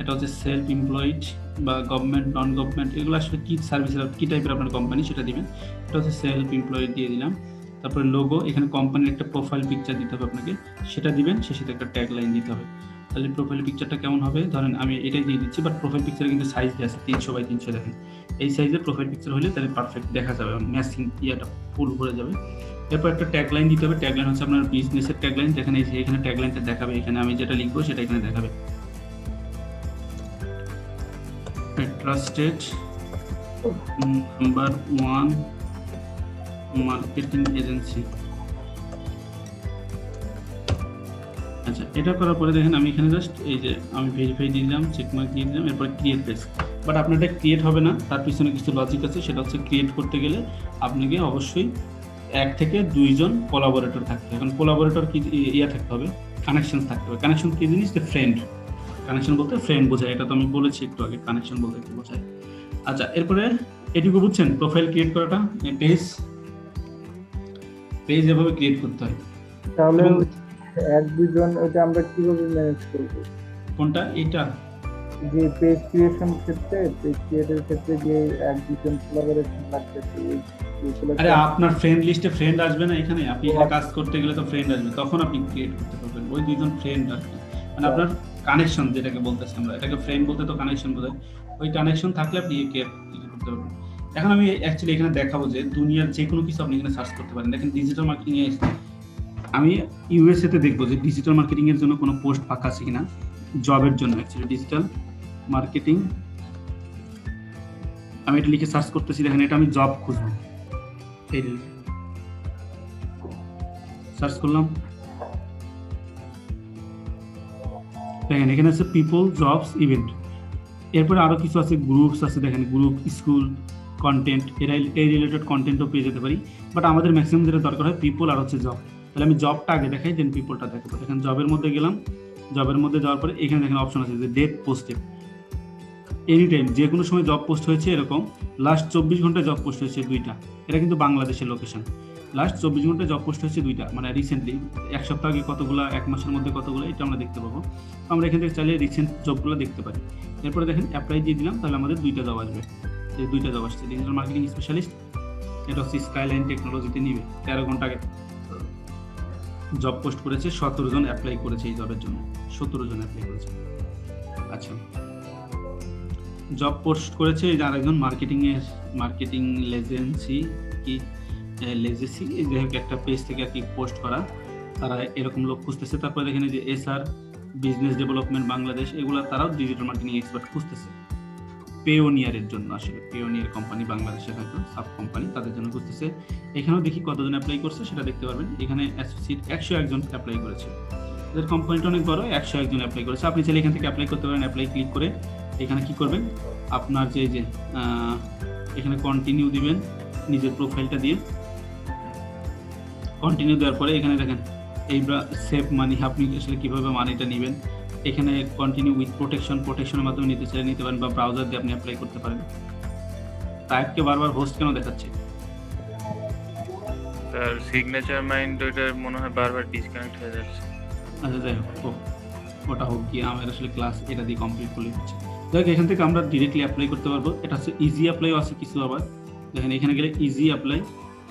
এটা হচ্ছে সেলফ এমপ্লয়েড বা গভর্নমেন্ট, নন গভর্নমেন্ট, এগুলো আসলে কি সার্ভিসের কি টাইপের আপনার কোম্পানি সেটা দিবেন। এটা হচ্ছে সেলফ এমপ্লয়েড দিয়ে দিলাম। তারপরে লোগো, এখানে কোম্পানির একটা প্রোফাইল পিকচার দিতে হবে আপনাকে, সেটা দিবেন। সে সাথে একটা ট্যাগ লাইন দিতে হবে। তাহলে প্রোফাইল পিকচারটা কেমন হবে, ধরেন আমি এটাই দিয়ে দিচ্ছি, বাট প্রোফাইল পিকচারে কিন্তু সাইজ দেওয়া আছে 300 বাই 300। দেখেন এই সাইজের প্রোফাইল পিকচার হলে তাহলে পারফেক্ট দেখা যাবে, ম্যাচিং ইয়াটা ফুল ভরে যাবে। এরপর একটা ট্যাগ লাইন দিতে হবে। ট্যাগ লাইন হচ্ছে আপনার বিজনেসের ট্যাগ লাইন। দেখেন এখানে ট্যাগ লাইনটা দেখাবে, এখানে আমি যেটা লিখবো সেটা এখানে দেখাবে। Trusted number 1 marketing agency. আচ্ছা, এটা করার পরে দেখেন আমি এখানে জাস্ট এই যে আমি ভেরিফাই দিয়ে দিলাম, চেকমার্ক দিয়ে দিলাম। এরপর ক্রিয়েট পেজ। বাট আপনার এটা ক্রিয়েট হবে না, তার পিছনে কিছু লজিক আছে। সেটা হচ্ছে ক্রিয়েট করতে গেলে আপনাকে অবশ্যই 1 থেকে 2 জন কোলাবোরেটর থাকতে হবে। এখন কোলাবোরেটর কি ইয়া থাকতে হবে, কানেকশন থাকতে হবে। কানেকশন কি জিনিস, যে ফ্রেন্ড। কানেকশন বলতে ফ্রেন্ড বোঝায়, এটা তো আমি বলেছি একটু আগে, কানেকশন বলতে কি বোঝায়। আচ্ছা, এরপরে এটুকু বুঝছেন প্রোফাইল ক্রিয়েট করাটা, পেজ এভাবে ক্রিয়েট করতে হয়। তাহলে 1-2 জন ওটা আমরা কিভাবে ম্যানেজ করব? কোনটা, এটা যে পেজ ক্রিয়েশন ক্ষেত্রে, পেজ ক্রিয়েটের ক্ষেত্রে যে 1-2 জন কোলাবোরেশন লাগবে, আরে আপনার ফ্রেন্ড লিস্টে ফ্রেন্ড আসবে না, এখানে আপনি এখানে কাজ করতে গেলে তো ফ্রেন্ড আসবে, তখন আপনি ক্রিয়েট করতে পারবেন ওই 2 জন ফ্রেন্ড আর কি। মানে আপনার কানেকশন যেটাকে বলতেছি আমরা, এটাকে ফ্রেন্ড বলতে তো কানেকশন বোঝায়। ওই কানেকশন থাকলে আপনি ক্রিয়েট করতে পারবেন। এখন আমি অ্যাকচুয়ালি এখানে দেখাবো যে দুনিয়ার যে কোনো কিছু আপনি এখানে সার্চ করতে পারেন। দেখেন ডিজিটাল মার্কেটিং এ আমি ইউএসএ তে দেখবো যে ডিজিটাল মার্কেটিং এর জন্য কোনো পোস্ট ফাঁকা আছে কিনা, জবের জন্য। অ্যাকচুয়ালি ডিজিটাল মার্কেটিং আমি এটা লিখে সার্চ করতেছি। দেখেন এটা আমি জব খুঁজবো, এই সার্চ করলাম। দেখেন এখানে আছে পিপল, জবস, ইভেন্ট। এরপরে আরো কিছু আছে, গ্রুপস আছে। দেখেন গ্রুপ, স্কুল, কন্টেন্ট, এই রিলেটেড কন্টেন্টও পেয়ে যেতে পারি। বাট আমাদের ম্যাক্সিমাম যেটা দরকার হয় পিপল আর হচ্ছে জব। তাহলে আমি জবটা আগে দেখাই, দেন পিপলটা দেখাবো। দেখেন জবের মধ্যে গেলাম। জবের মধ্যে যাওয়ার পরে এখানে দেখেন অপশন আছে যে ডেট পোস্টেড, এনি টাইম, যে কোনো সময় জব পোস্ট হয়েছে। এরকম লাস্ট 24 ঘন্টায় জব পোস্ট হয়েছে 2টা। এটা কিন্তু বাংলাদেশের লোকেশন। লাস্ট 24 ঘন্টায় জব পোস্ট হয়েছে 2টা, মানে রিসেন্টলি 1 সপ্তাহ আগে কতগুলো, 1 মাসের মধ্যে কতগুলো, এটা আমরা দেখতে পাবো। আমরা এখান থেকে চাইলে রিসেন্ট জবগুলো দেখতে পারি। এরপরে দেখেন অ্যাপ্লাই দিয়ে দিলাম, তাহলে আমাদের 2টা জব আসবে। এই 2টা জব আসছে। ডিজিটাল মার্কেটিং স্পেশালিস্ট, এটা হচ্ছে স্কাইলাইন টেকনোলজিতে নিবে। 13 ঘন্টা আগে জব পোস্ট করেছে, 17 জন অ্যাপ্লাই করেছে এই জবের জন্য, 17 জন অ্যাপ্লাই করেছে। আচ্ছা, জব পোস্ট করেছে এই যে আরেকজন মার্কেটিং লেজেন্সি কি লেজেসি, যাই হোক একটা পেজ থেকে আর কি পোস্ট করা, তারা এরকম লোক খুঁজতেছে। তারপরে দেখেন যে এসআর বিজনেস ডেভেলপমেন্ট বাংলাদেশ, এগুলো তারাও ডিজিটাল মার্কেটিং এক্সপার্ট খুঁজতেছে পেওনিয়ারের জন্য। আসলে পেওনিয়ার কোম্পানি বাংলাদেশের হয়তো সাব কোম্পানি, তাদের জন্য খুঁজতেছে। এখানেও দেখি কতজন অ্যাপ্লাই করছে সেটা দেখতে পারবেন। এখানে অ্যাসোসিয়েট 101 জন অ্যাপ্লাই করেছে। এদের কোম্পানিটা অনেক বড়, 101 জন অ্যাপ্লাই করেছে। আপনি চাইলে এখান থেকে অ্যাপ্লাই করতে পারেন। অ্যাপ্লাই ক্লিক করে এখানে কি করবেন, আপনার যে এখানে কন্টিনিউ দিবেন, নিজের প্রোফাইলটা দিয়ে কন্টিনিউ দেওয়ার পরে এখানে দেখেন এই সেভ মানি, আপনি আসলে কীভাবে মানিটা নেবেন। এখানে কন্টিনিউ উইথ প্রোটেকশনের মাধ্যমে নিতে চাইলে নিতে পারেন, বা ব্রাউজার দিয়ে আপনি অ্যাপ্লাই করতে পারেন। টাইপকে বারবার হোস্ট কেন দেখাচ্ছে? তার সিগনেচার মাইন্ড ওইটার মনে হয় বারবার ডিসকানেক্ট হয়ে যাচ্ছে। আচ্ছা যাই হোক, ওটা হোক গিয়ে আমার আসলে ক্লাস এটা দিয়ে কমপ্লিট করলে হচ্ছে। দেখ এখান থেকে আমরা ডিরেক্টলি অ্যাপ্লাই করতে পারবো। এটা হচ্ছে ইজি অ্যাপ্লাইও আছে কিছু। আবার দেখেন এখানে গেলে ইজি অ্যাপ্লাই,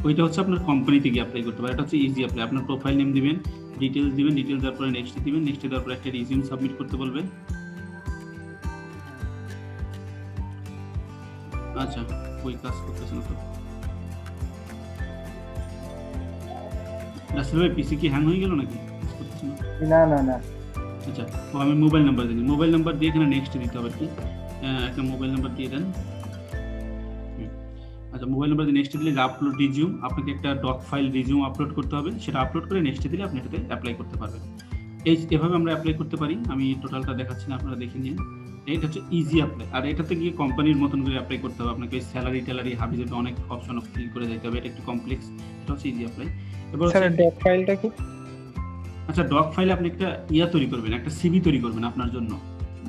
ওইটা হচ্ছে আপনার কোম্পানিতে গিয়ে অ্যাপ্লাই করতে পারেন। এটা হচ্ছে ইজি অ্যাপ্লাই। আপনার প্রোফাইল নেম দিবেন, ডিটেলস দিবেন, ডিটেলস দেওয়ার পরে নেক্সট দিবেন, নেক্সট দেওয়ার পরে একটা রিজিউম সাবমিট করতে বলবে। আচ্ছা, ওই কাজ করতেছে না তো রাসেল ভাই, পিসি কি হ্যাং হয়ে গেল নাকি? কাজ করতেছে না? না আচ্ছা, তো আমি মোবাইল নাম্বার দিই, মোবাইল নাম্বার দিয়ে এখানে নেক্সট দিতে হবে কি, একটা মোবাইল নাম্বার দিয়ে দেন। আচ্ছা, মোবাইল নাম্বার দিয়ে নেক্সট দিলে আপলোড রিজিউম, আপনাকে একটা ডক ফাইল রিজিউম আপলোড করতে হবে, সেটা আপলোড করে নেক্সট দিলে আপনি এটাতে অ্যাপ্লাই করতে পারবেন। এভাবে আমরা অ্যাপ্লাই করতে পারি। আমি টোটালটা দেখাচ্ছি না, আপনারা দেখে নিন। এটা হচ্ছে ইজি অ্যাপ্লাই। আর এটাতে গিয়ে কোম্পানির মতন করে অ্যাপ্লাই করতে হবে, আপনাকে স্যালারি ট্যালারি হাবি যাবে অনেক অপশন ফিল করে দিতে হবে, এটা একটু কমপ্লেক্স। এটা হচ্ছে ইজি অ্যাপ্লাই। এবার স্যার ডক ফাইলটা কি? আচ্ছা, ডক ফাইলে আপনি একটা তৈরি করবেন, একটা সিভি তৈরি করবেন আপনার জন্য,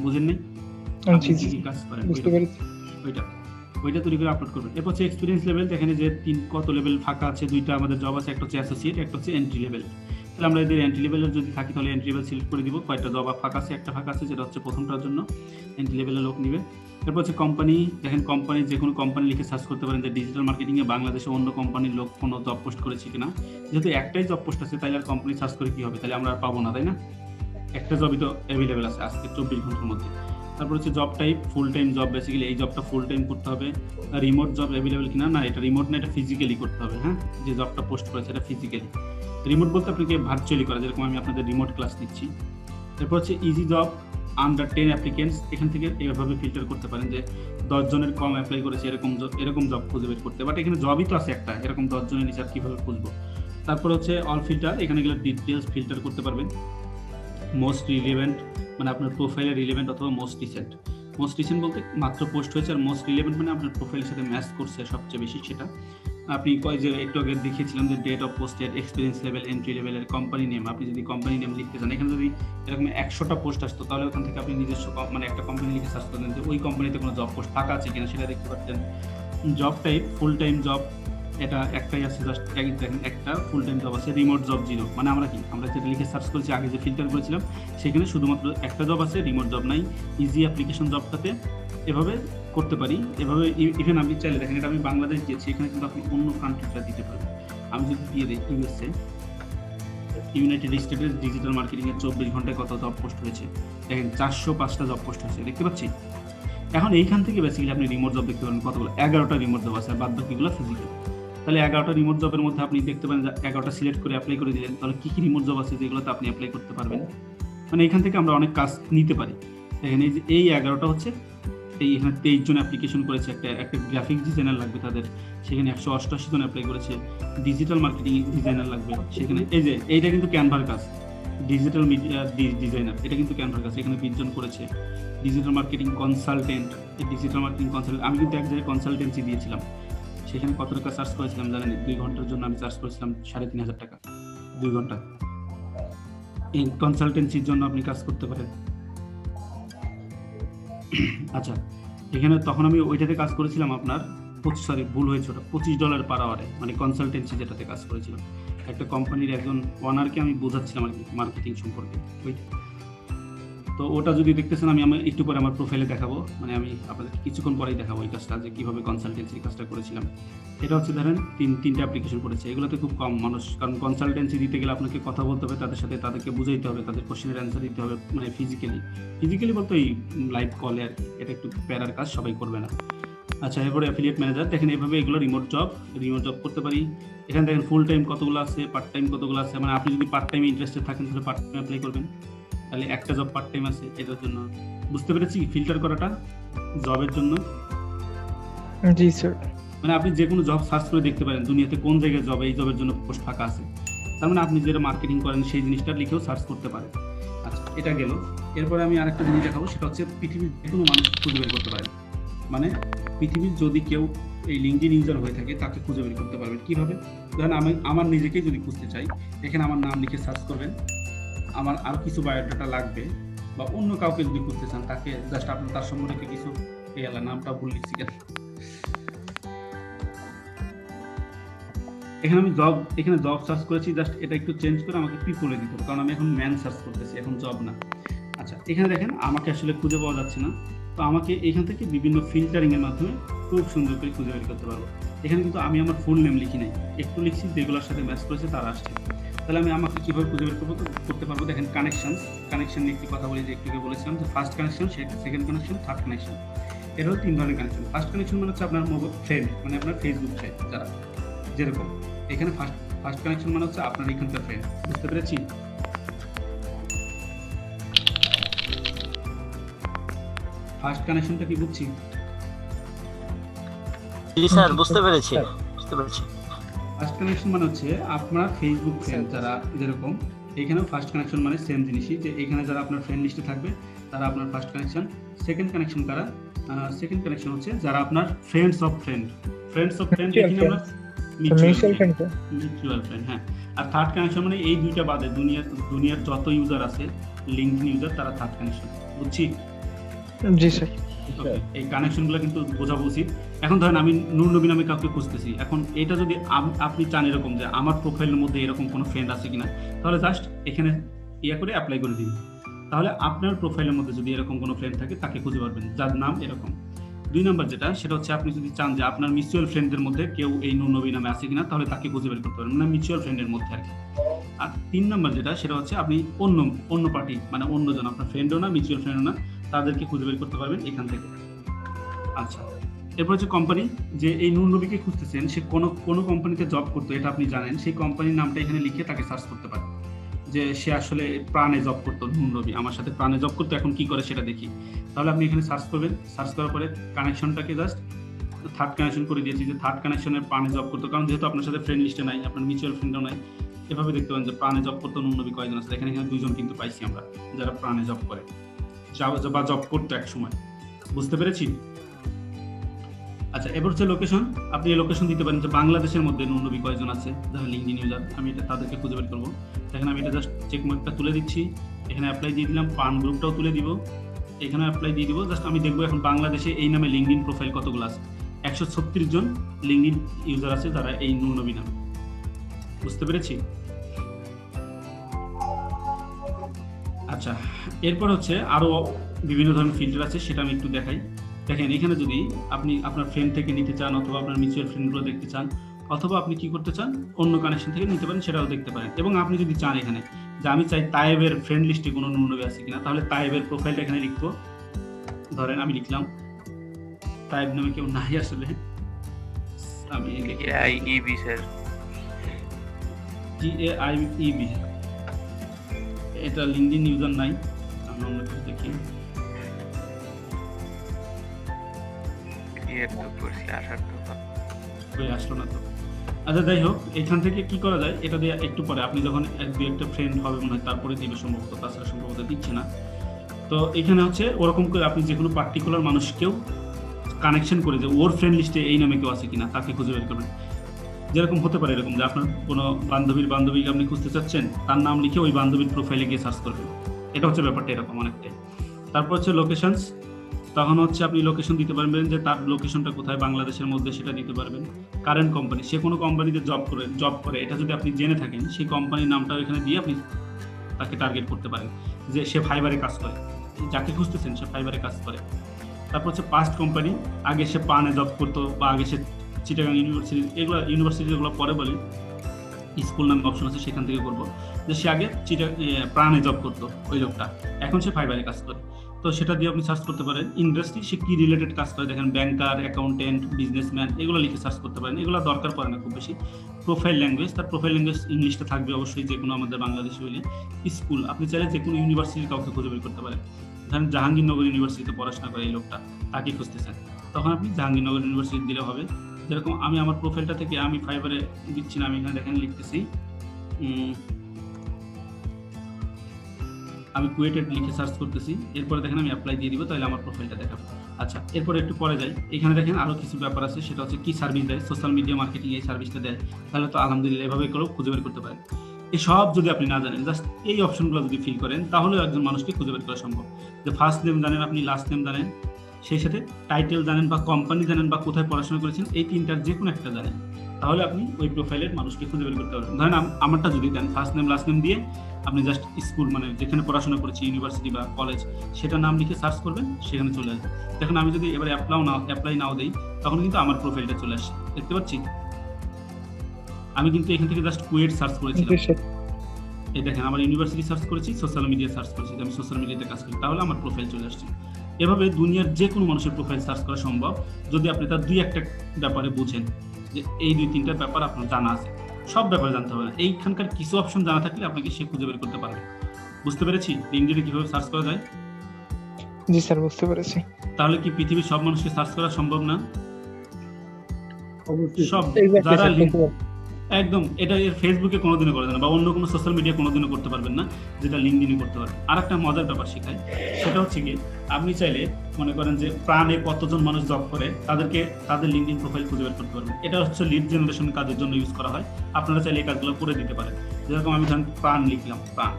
বুঝেন নাই? জি জি, কি কাজ করেন বুঝতে পেরেছি। ওইটা তৈরি করে আপলোড করবেন। এরপর হচ্ছে এক্সপিরিয়েন্স লেভেল, এখানে যে কত লেভেল ফাঁকা আছে, দুইটা আমাদের জব আছে, একটা হচ্ছে অ্যাসোসিয়েট, একটা হচ্ছে এন্ট্রি লেভেল। তাহলে আমরা এদের এন্ট্রি লেভেলের যদি থাকি তাহলে এন্ট্রি লেভেল সিলেক্ট করে দিব। কয়েকটা জব ফাঁকা আছে, একটা ফাঁকা আছে, যেটা হচ্ছে প্রথমটার জন্য এন্ট্রি লেভেলের লোক নিবে। এরপর হচ্ছে কোম্পানি, দেখেন কোম্পানি যে কোনো কোম্পানি লিখে সার্চ করতে পারেন যে ডিজিটাল মার্কেটিংয়ে বাংলাদেশে অন্য কোম্পানির লোক কোনো জব পোস্ট করেছে কিনা। যেহেতু একটাই জব পোস্ট আছে, তাহলে আর কোম্পানি সার্চ করে কি হবে, তাহলে আমরা আর পাবো না, তাই না? একটা জবই তো অ্যাভেলেবেল আছে আজকে 24 ঘন্টার মধ্যে। তারপর হচ্ছে job type, full time job, basically এই জবটা ফুল টাইম করতে হবে। রিমোট জব অ্যাভেলেবেল কিনা, না এটা রিমোট না, এটা ফিজিক্যালি করতে হবে। হ্যাঁ, যে জবটা পোস্ট করেছে এটা ফিজিক্যালি। রিমোট বলতে আপনাকে ভার্চুয়ালি করা, যেরকম আমি আপনাদের রিমোট ক্লাস দিচ্ছি। এরপর হচ্ছে ইজি জব, আন্ডার 10 অ্যাপ্লিকেন্টস। এখান থেকে এভাবে ফিল্টার করতে পারেন যে 10 জনের কম অ্যাপ্লাই করেছে এরকম জব খুঁজে বের করতে। বাট এখানে জবই তো আছে একটা, এরকম 10 জনের নিচে আর কীভাবে খুঁজবো? তারপর হচ্ছে অল ফিল্টার, এখানে গেলে ডিটেলস ফিল্টার করতে পারবেন। মোস্ট রিলেভেন্ট, মানে আপনার প্রোফাইলে রিলেভেন্ট অথবা মোস্ট রিসেন্ট। মোস্ট রিসেন্ট বলতে মাত্র পোস্ট হয়েছে, আর মোস্ট রিলেভেন্ট মানে আপনার প্রোফাইলের সাথে ম্যাচ করছে সবচেয়ে বেশি, সেটা আপনি যে একটু আগে দেখিয়েছিলাম যে date of posted, experience level, entry লেভেলের, কোম্পানি নেম। আপনি যদি কোম্পানি নেম লিখতে চান, এখানে যদি এরকম 100টা পোস্ট আসতো তাহলে ওখান থেকে আপনি নিজস্ব মানে একটা কোম্পানি লিখে সার্চ করতেন যে ওই কোম্পানিতে কোনো জব পোস্ট ফাঁকা আছে কিনা, সেটা দেখতে পাচ্ছেন। Job type, full time job, এটা একটাই আছে, জাস্ট দেখেন একটা ফুল টাইম জব আছে। রিমোট জব 0, মানে আমরা যেটা লিখে সার্চ করেছি আগে যে ফিল্টার করেছিলাম সেখানে শুধুমাত্র একটা জব আছে, রিমোট জব নাই। ইজি অ্যাপ্লিকেশন জবটাতে এভাবে করতে পারি। এভাবে ইভেন আপনি চাইলে দেখেন, এটা আমি বাংলাদেশ দিয়েছি, এখানে কিন্তু আপনি অন্য কান্ট্রিটা দিতে পারবেন। আমি যদি দিয়ে দিই ইউএসএ, ইউনাইটেড স্টেটের ডিজিটাল মার্কেটিংয়ে 24 ঘন্টায় কত জব পোস্ট হয়েছে, দেখেন 405টা জব পোস্ট হয়েছে, দেখতে পাচ্ছি। এখন এইখান থেকে বেসিক্যালি আপনি রিমোট জব দেখতে পারেন কতগুলো, 11টা রিমোট জব আছে, আর বাদ বাকিগুলো ফিজিক্যাল। তাহলে 11টা রিমোট জবের মধ্যে আপনি দেখতে পারেন যে 11টা সিলেক্ট করে অ্যাপ্লাই করে দিলেন, তাহলে কী কী রিমোট জব আছে যেগুলোতে আপনি অ্যাপ্লাই করতে পারবেন। মানে এখান থেকে আমরা অনেক কাজ নিতে পারি। দেখেন এই যে এই 11টা হচ্ছে, এখানে 23 জন অ্যাপ্লিকেশন করেছে, একটা গ্রাফিক ডিজাইনার লাগবে তাদের, সেখানে 188 জন অ্যাপ্লাই করেছে। ডিজিটাল মার্কেটিং ডিজাইনার লাগবে, সেখানে এই যে এইটা কিন্তু ক্যানভার কাজ, ডিজিটাল মিডিয়া ডিজাইনার, এটা কিন্তু ক্যানভার কাজ, এখানে 20 জন করেছে। ডিজিটাল মার্কেটিং কনসালটেন্ট, আমি কিন্তু এক জায়গায় কনসালটেন্সি দিয়েছিলাম, সেখানে কত টাকা চার্জ করেছিলাম জানেন? 2 ঘন্টার জন্য আমি চার্জ করেছিলাম 3,500 টাকা, 2 ঘন্টা। এই কনসালটেন্সির জন্য আপনি কাজ করতে পারেন। আচ্ছা, এখানে তখন আমি ওইটাতে কাজ করেছিলাম আপনার, ভুল হয়েছে, ওটা $25 পার আওয়ারে, মানে কনসালটেন্সি যেটাতে কাজ করেছিলাম। একটা কোম্পানির একজন ওনারকে আমি বোঝাচ্ছিলাম আর কি মার্কেটিং সম্পর্কে, ওইটা। তো ওটা যদি দেখতেছেন আমি একটু পরে আমার প্রোফাইলে দেখাবো, মানে আমি আপনাদেরকে কিছুক্ষণ পরেই দেখাবো এই কাজটা, যে কীভাবে কনসালটেন্সির কাজটা করেছিলাম। এটা হচ্ছে ধরেন 3টা অ্যাপ্লিকেশন করেছে, এগুলোতে খুব কম মানুষ, কারণ কনসালটেন্সি দিতে গেলে আপনাকে কথা বলতে হবে তাদের সাথে, তাদেরকে বুঝাইতে হবে, তাদের কোশ্চেনের অ্যান্সার দিতে হবে, মানে ফিজিক্যালি বলতে এই লাইভ কলে আর কি, এটা একটু প্যারার কাজ, সবাই করবে না। আচ্ছা, এরপরে অ্যাফিলিয়েট ম্যানেজার, দেখেন এভাবে এগুলো রিমোট জব করতে পারি। এখানে দেখেন ফুল টাইম কতগুলো আছে, পার্ট টাইম কতগুলো আছে, মানে আপনি যদি পার্ট টাইমে ইন্টারেস্টেড থাকেন তাহলে পার্ট টাইম অ্যাপ্লাই করবেন, তাহলে একটা জব পার্ট টাইম আছে এটার জন্য। বুঝতে পেরেছি ফিল্টার করাটা জবের জন্য? জি স্যার। মানে আপনি যে কোনো জব সার্চ করে দেখতে পারেন দুনিয়াতে কোন জায়গায় জব, এই জবের জন্য পোস্ট ফাঁকা আছে, তার মানে আপনি যেটা মার্কেটিং করেন সেই জিনিসটা লিখেও সার্চ করতে পারেন। আচ্ছা, এটা গেল। এরপরে আমি আরেকটা জিনিস দেখাবো, সেটা হচ্ছে পৃথিবীর যে কোনো মানুষ খুঁজে বের করতে পারেন। মানে পৃথিবীর যদি কেউ এই লিঙ্কডিন ইউজার হয়ে থাকে তাকে খুঁজে বের করতে পারবেন কীভাবে? ধরেন আমি আমার নিজেকেই যদি খুঁজতে চাই, এখানে আমার নাম লিখে সার্চ করবেন, আমার আর কিছু বায়োডাটা লাগবে, বা অন্য কাউকে যদি খুঁজতে চান তাকে জাস্ট আপনার তার সম্পর্কে কিছু, এই আল্লাহ নামটা ভুল লিখছি কেন, এখানে জব সার্চ করেছি, জাস্ট এটা একটু চেঞ্জ করে আমাকে পিপলে দিতে হবে, কারণ আমি এখন ম্যান সার্চ করতেছি, এখন জব না। আচ্ছা, এখানে দেখেন আমাকে আসলে খুঁজে পাওয়া যাচ্ছে না, তো আমাকে এখান থেকে বিভিন্ন ফিল্টারিং এর মাধ্যমে খুব সুন্দর করে খুঁজে বের করতে পারবো। এখানে কিন্তু আমি আমার ফুল নেম লিখি নাই, একটু লিখছি যেগুলোর সাথে ম্যাচ করেছে তারা আসছে। তাহলে আমি আমাকে কিভাবে খুঁজে বের করতে পারবো? দেখেন কানেকশন নিয়ে একটি কথা বলি, যে একটু বলেছিলাম যে first connection, second connection, third connection. এর হলো 3 ধরনের কানেকশন। ফার্স্ট কানেকশন মানে হচ্ছে আপনার মোবাইল ফ্রেন্ড, মানে আপনার ফেসবুক ফ্রেন্ড যারা, যেরকম এখানে ফার্স্ট কানেকশন মানে হচ্ছে আপনার এখানকার ফ্রেন্ড। বুঝতে পেরেছি? ফার্স্ট কানেকশনটা কি বুঝছি? জি স্যার, বুঝতে পেরেছি। ফার্স্ট কানেকশন মানে হচ্ছে আপনার ফেসবুক ফ্রেন্ড যারা, যেরকম এখানেও ফার্স্ট কানেকশন মানে সেম জিনিসই, যে এখানে যারা আপনার ফ্রেন্ড লিস্টে থাকবে তারা আপনার ফার্স্ট কানেকশন। সেকেন্ড কানেকশন কারা? সেকেন্ড কানেকশন হচ্ছে যারা আপনার ফ্রেন্ডস অফ ফ্রেন্ড এখানে আমরা মিউচুয়াল ফ্রেন্ড। হ্যাঁ, আর থার্ড কানেকশন মানে এই দুইটা বাদে দুনিয়ার যত ইউজার আছে লিঙ্কডইন ইউজার, তারা থার্ড কানেকশন। বুঝছি? জি স্যার। এই কানেকশনগুলো কিন্তু বোঝা উচিত। এখন ধরেন আমি নূর নবী নামে কাউকে খুঁজতেছি, এখন এটা যদি আপনি চান এরকম যে আমার প্রোফাইলের মধ্যে এরকম কোনো ফ্রেন্ড আছে কিনা, তাহলে জাস্ট এখানে করে অ্যাপ্লাই করে দিন। তাহলে আপনার প্রোফাইলের মধ্যে যদি এরকম কোনো ফ্রেন্ড থাকে তাকে খুঁজে পারবেন যার নাম এরকম। 2 নম্বর যেটা, সেটা হচ্ছে আপনি যদি চান যে আপনার মিউচুয়াল ফ্রেন্ডদের মধ্যে কেউ এই নূর নবী নামে আছে কিনা, তাহলে তাকে খুঁজে বের করতে পারবেন, মানে মিউচুয়াল ফ্রেন্ডের মধ্যে আর কি। আর 3 নম্বর যেটা, সেটা হচ্ছে আপনি অন্য পার্টি, মানে অন্যজন, আপনার ফ্রেন্ডও না মিউচুয়াল ফ্রেন্ডও না, তাদেরকে খুঁজে বের করতে পারবেন এখান থেকে। আচ্ছা, এরপর হচ্ছে কোম্পানি, যে এই নূর নবীকে খুঁজতেছেন সে কোনো কোম্পানিতে জব করতো, এটা আপনি জানেন, সেই কোম্পানির নামটা এখানে লিখে তাকে সার্চ করতে পারেন, যে সে আসলে প্রাণে জব করতো, নূর নবী আমার সাথে প্রাণে জব করতো, এখন কি করে সেটা দেখি। তাহলে আপনি এখানে সার্চ করবেন, সার্চ করার পরে কানেকশনটাকে জাস্ট থার্ড কানেকশন করে দিয়েছি, যে থার্ড কানেকশনের প্রাণে জব করতো, কারণ যেহেতু আপনার সাথে ফ্রেন্ড লিস্টে নাই, আপনার মিউচুয়াল ফ্রেন্ডও নাই, এভাবে দেখতে পারেন যে প্রাণে জব করতো নূর নবী কয়জন আছে। এখানে 2 জন কিন্তু পাইছি আমরা, যারা প্রাণে জব করে বা জব করতো এক সময়। বুঝতে পেরেছি? আচ্ছা, এবার হচ্ছে লোকেশন। আপনি এই লোকেশন দিতে পারেন যে বাংলাদেশের মধ্যে নূর নবী কয়জন আছে যারা লিঙ্কডইন ইউজার, আমি এটা তাদেরকে খুঁজে বের করবো। এখানে আমি এটা জাস্ট চেক মার্কটা তুলে দিচ্ছি, এখানে অ্যাপ্লাই দিয়ে দিলাম, পান গ্রুপটাও তুলে দিব, এখানে অ্যাপ্লাই দিয়ে দিব। জাস্ট আমি দেখবো এখন বাংলাদেশে এই নামে লিঙ্কডইন প্রোফাইল কতগুলো আছে। 136 জন লিঙ্কডইন ইউজার আছে যারা এই নূর নবী নামে। বুঝতে পেরেছি? আচ্ছা, এরপর হচ্ছে আরো বিভিন্ন ধরনের ফিল্টার আছে, সেটা আমি একটু দেখাই। দেখেন, এখানে যদি আপনি আপনার ফ্রেন্ড থেকে নিতে চান, অথবা আপনার মিউচুয়াল ফ্রেন্ডগুলো দেখতে চান, অথবা আপনি কি করতে চান অন্য কানেকশন থেকে নিতে পারেন, সেটাও দেখতে পারেন। এবং আপনি যদি চান এখানে যে আমি চাই তায়েবের ফ্রেন্ড লিস্টে কোনো নূর নবী আছে কিনা, তাহলে তায়েবের প্রোফাইলটা এখানে লিখবো। ধরেন আমি লিখলাম তায়েব নামে কেউ নাই আসলে, আমি AIEB স্যার, GAIEB, এটা লিঙ্কডইন ইউজার নাই, আমি অন্য কিছু দেখি। আসলো না তো। আচ্ছা, যাই হোক, এখান থেকে কি করা যায় এটা দিয়ে একটু পরে, আপনি যখন 1-2 ফ্রেন্ড হবে মনে হয় তারপরে দিবে সম্ভবত, তাছাড়া সম্ভবত দিচ্ছে না। তো এখানে হচ্ছে ওরকম করে আপনি যে কোনো পার্টিকুলার মানুষকেও কানেকশন করে যে ওর ফ্রেন্ড লিস্টে এই নামে কেউ আছে কিনা তাকে খুঁজে বের করবেন। যেরকম হতে পারে এরকম যে আপনার কোনো বান্ধবীকে আপনি খুঁজতে চাচ্ছেন, তার নাম লিখে ওই বান্ধবীর প্রোফাইলে গিয়ে সার্চ করবেন। এটা হচ্ছে ব্যাপারটা এরকম অনেকটাই। তারপর হচ্ছে লোকেশনস, তখন হচ্ছে আপনি লোকেশন দিতে পারবেন যে তার লোকেশনটা কোথায় বাংলাদেশের মধ্যে, সেটা দিতে পারবেন। কারেন্ট কোম্পানি, সে কোনো কোম্পানিতে জব করে এটা যদি আপনি জেনে থাকেন, সেই কোম্পানির নামটাও এখানে দিয়ে আপনি তাকে টার্গেট করতে পারেন, যে সে ফাইবারে কাজ করে, যাকে খুঁজতেছেন সে ফাইবারে কাজ করে। তারপর হচ্ছে পাস্ট কোম্পানি, আগে সে প্রাণে জব করতো, বা আগে সে চিটাগাং ইউনিভার্সিটি, এগুলো ইউনিভার্সিটি যেগুলো পরে বলি, স্কুল নামে অপশন আছে সেখান থেকে করবো, যে সে আগে প্রাণে জব করতো ওই লোকটা, এখন সে ফাইবারে কাজ করে। তো সেটা দিয়ে আপনি সার্চ করতে পারেন। ইন্ডাস্ট্রি, সে কি রিলেটেড কাজ করে, দেখেন ব্যাংকার, অ্যাকাউন্টেন্ট, বিজনেসম্যান, এগুলো লিখে সার্চ করতে পারেন, এগুলো দরকার পড়ে না খুব বেশি। প্রোফাইল ল্যাঙ্গুয়েজ, তার প্রোফাইল ল্যাঙ্গুয়েজ ইংলিশটা থাকবে অবশ্যই, যে কোনো আমাদের বাংলাদেশি হলে। স্কুল, আপনি চাইলে যে কোনো ইউনিভার্সিটির কাউকে খুঁজে বের করতে পারেন। ধরেন জাহাঙ্গীরনগর ইউনিভার্সিটিতে পড়াশোনা করে এই লোকটা, তাকে খুঁজতেছেন, তখন আপনি জাহাঙ্গীরনগর ইউনিভার্সিটি দিলে হবে। যেরকম আমি আমার প্রোফাইলটা থেকে আমি ফাইবারে দিচ্ছি না, আমি এখানে দেখেন লিখতেছি আমি কুয়েটেড লিখে সার্চ করতেছি, এরপরে দেখেন আমি অ্যাপ্লাই দিয়ে দিব, তাহলে আমার প্রোফাইলটা দেখাবো। আচ্ছা, এরপরে একটু পরে যাই, এখানে দেখেন আরও কিছু ব্যাপার আছে, সেটা হচ্ছে কি সার্ভিস দেয়, সোশ্যাল মিডিয়া মার্কেটিং এই সার্ভিসটা দেয়, তাহলে তো আলহামদুলিল্লাহ এভাবে করেও খুঁজে বের করতে পারেন। এই সব যদি আপনি না জানেন, জাস্ট এই অপশনগুলো যদি ফিল করেন, তাহলেও একজন মানুষকে খুঁজে বের করা সম্ভব। যে ফার্স্ট নেম জানেন, আপনি লাস্ট নেম জানেন, সেই সাথে টাইটেল জানেন, বা কোম্পানি জানেন, বা কোথায় পড়াশোনা করেছেন, এই তিনটার যে কোনো একটা জানেন, তাহলে আপনি ওই প্রোফাইলের মানুষকে খুঁজে বের করতে পারবেন। ধরেন আমারটা যদি দেন, ফার্স্ট নেম লাস্ট নেম দিয়ে আপনি জাস্ট স্কুল মানে যেখানে পড়াশোনা করেছি ইউনিভার্সিটি বা কলেজ সেটা নাম লিখে সার্চ করবেন, সেখানে চলে আসবে। দেখুন আমি যদি এবার অ্যাপ্লাই নাও দেই তখন কিন্তু আমার প্রোফাইলটা চলে আসছে, দেখতে পাচ্ছি। আমি কিন্তু এখান থেকে জাস্ট কুয়েট সার্চ করেছিলাম, এই দেখেন আমার ইউনিভার্সিটি সার্চ করেছি, সোশ্যাল মিডিয়া সার্চ করেছি, আমি সোশ্যাল মিডিয়াতে কাজ করি, তাহলে আমার প্রোফাইল চলে আসছে। এভাবে দুনিয়ার যে কোনো মানুষের প্রোফাইল সার্চ করা সম্ভব, যদি আপনি তার 2-1টা ব্যাপারে বুঝেন যে এই 2-3টা ব্যাপার আপনার জানা আছে। সব ব্যাপারে জানতে হবে না, এইখানকার কিছু অপশন জানা থাকলে আপনাকে সে খুঁজে বের করতে পারবে। বুঝতে পেরেছি লিঙ্কডইনে কিভাবে সার্চ করা যায়? জি স্যার, বুঝতে পেরেছি। তাহলে কি পৃথিবীর সব মানুষকে সার্চ করা সম্ভব না? অবশ্যই সব যারা একদম এটা এর ফেসবুকে কোনোদিনও করা যায় না, বা অন্য কোনো সোশ্যাল মিডিয়া কোনোদিনও করতে পারবেন না, যেটা লিঙ্কডইনে করতে পারবেন। আর একটা মজার ব্যাপার শেখায়, সেটা হচ্ছে কি আপনি চাইলে মনে করেন যে প্রাণে কতজন মানুষ জব করে তাদের লিঙ্কডইন প্রোফাইল খুঁজে বের করতে পারবেন। এটা হচ্ছে লিড জেনারেশন কাজের জন্য ইউজ করা হয়। আপনারা চাইলে এই কাজগুলো করে দিতে পারেন। যেরকম আমি ধরেন প্রাণ লিখলাম, প্রাণ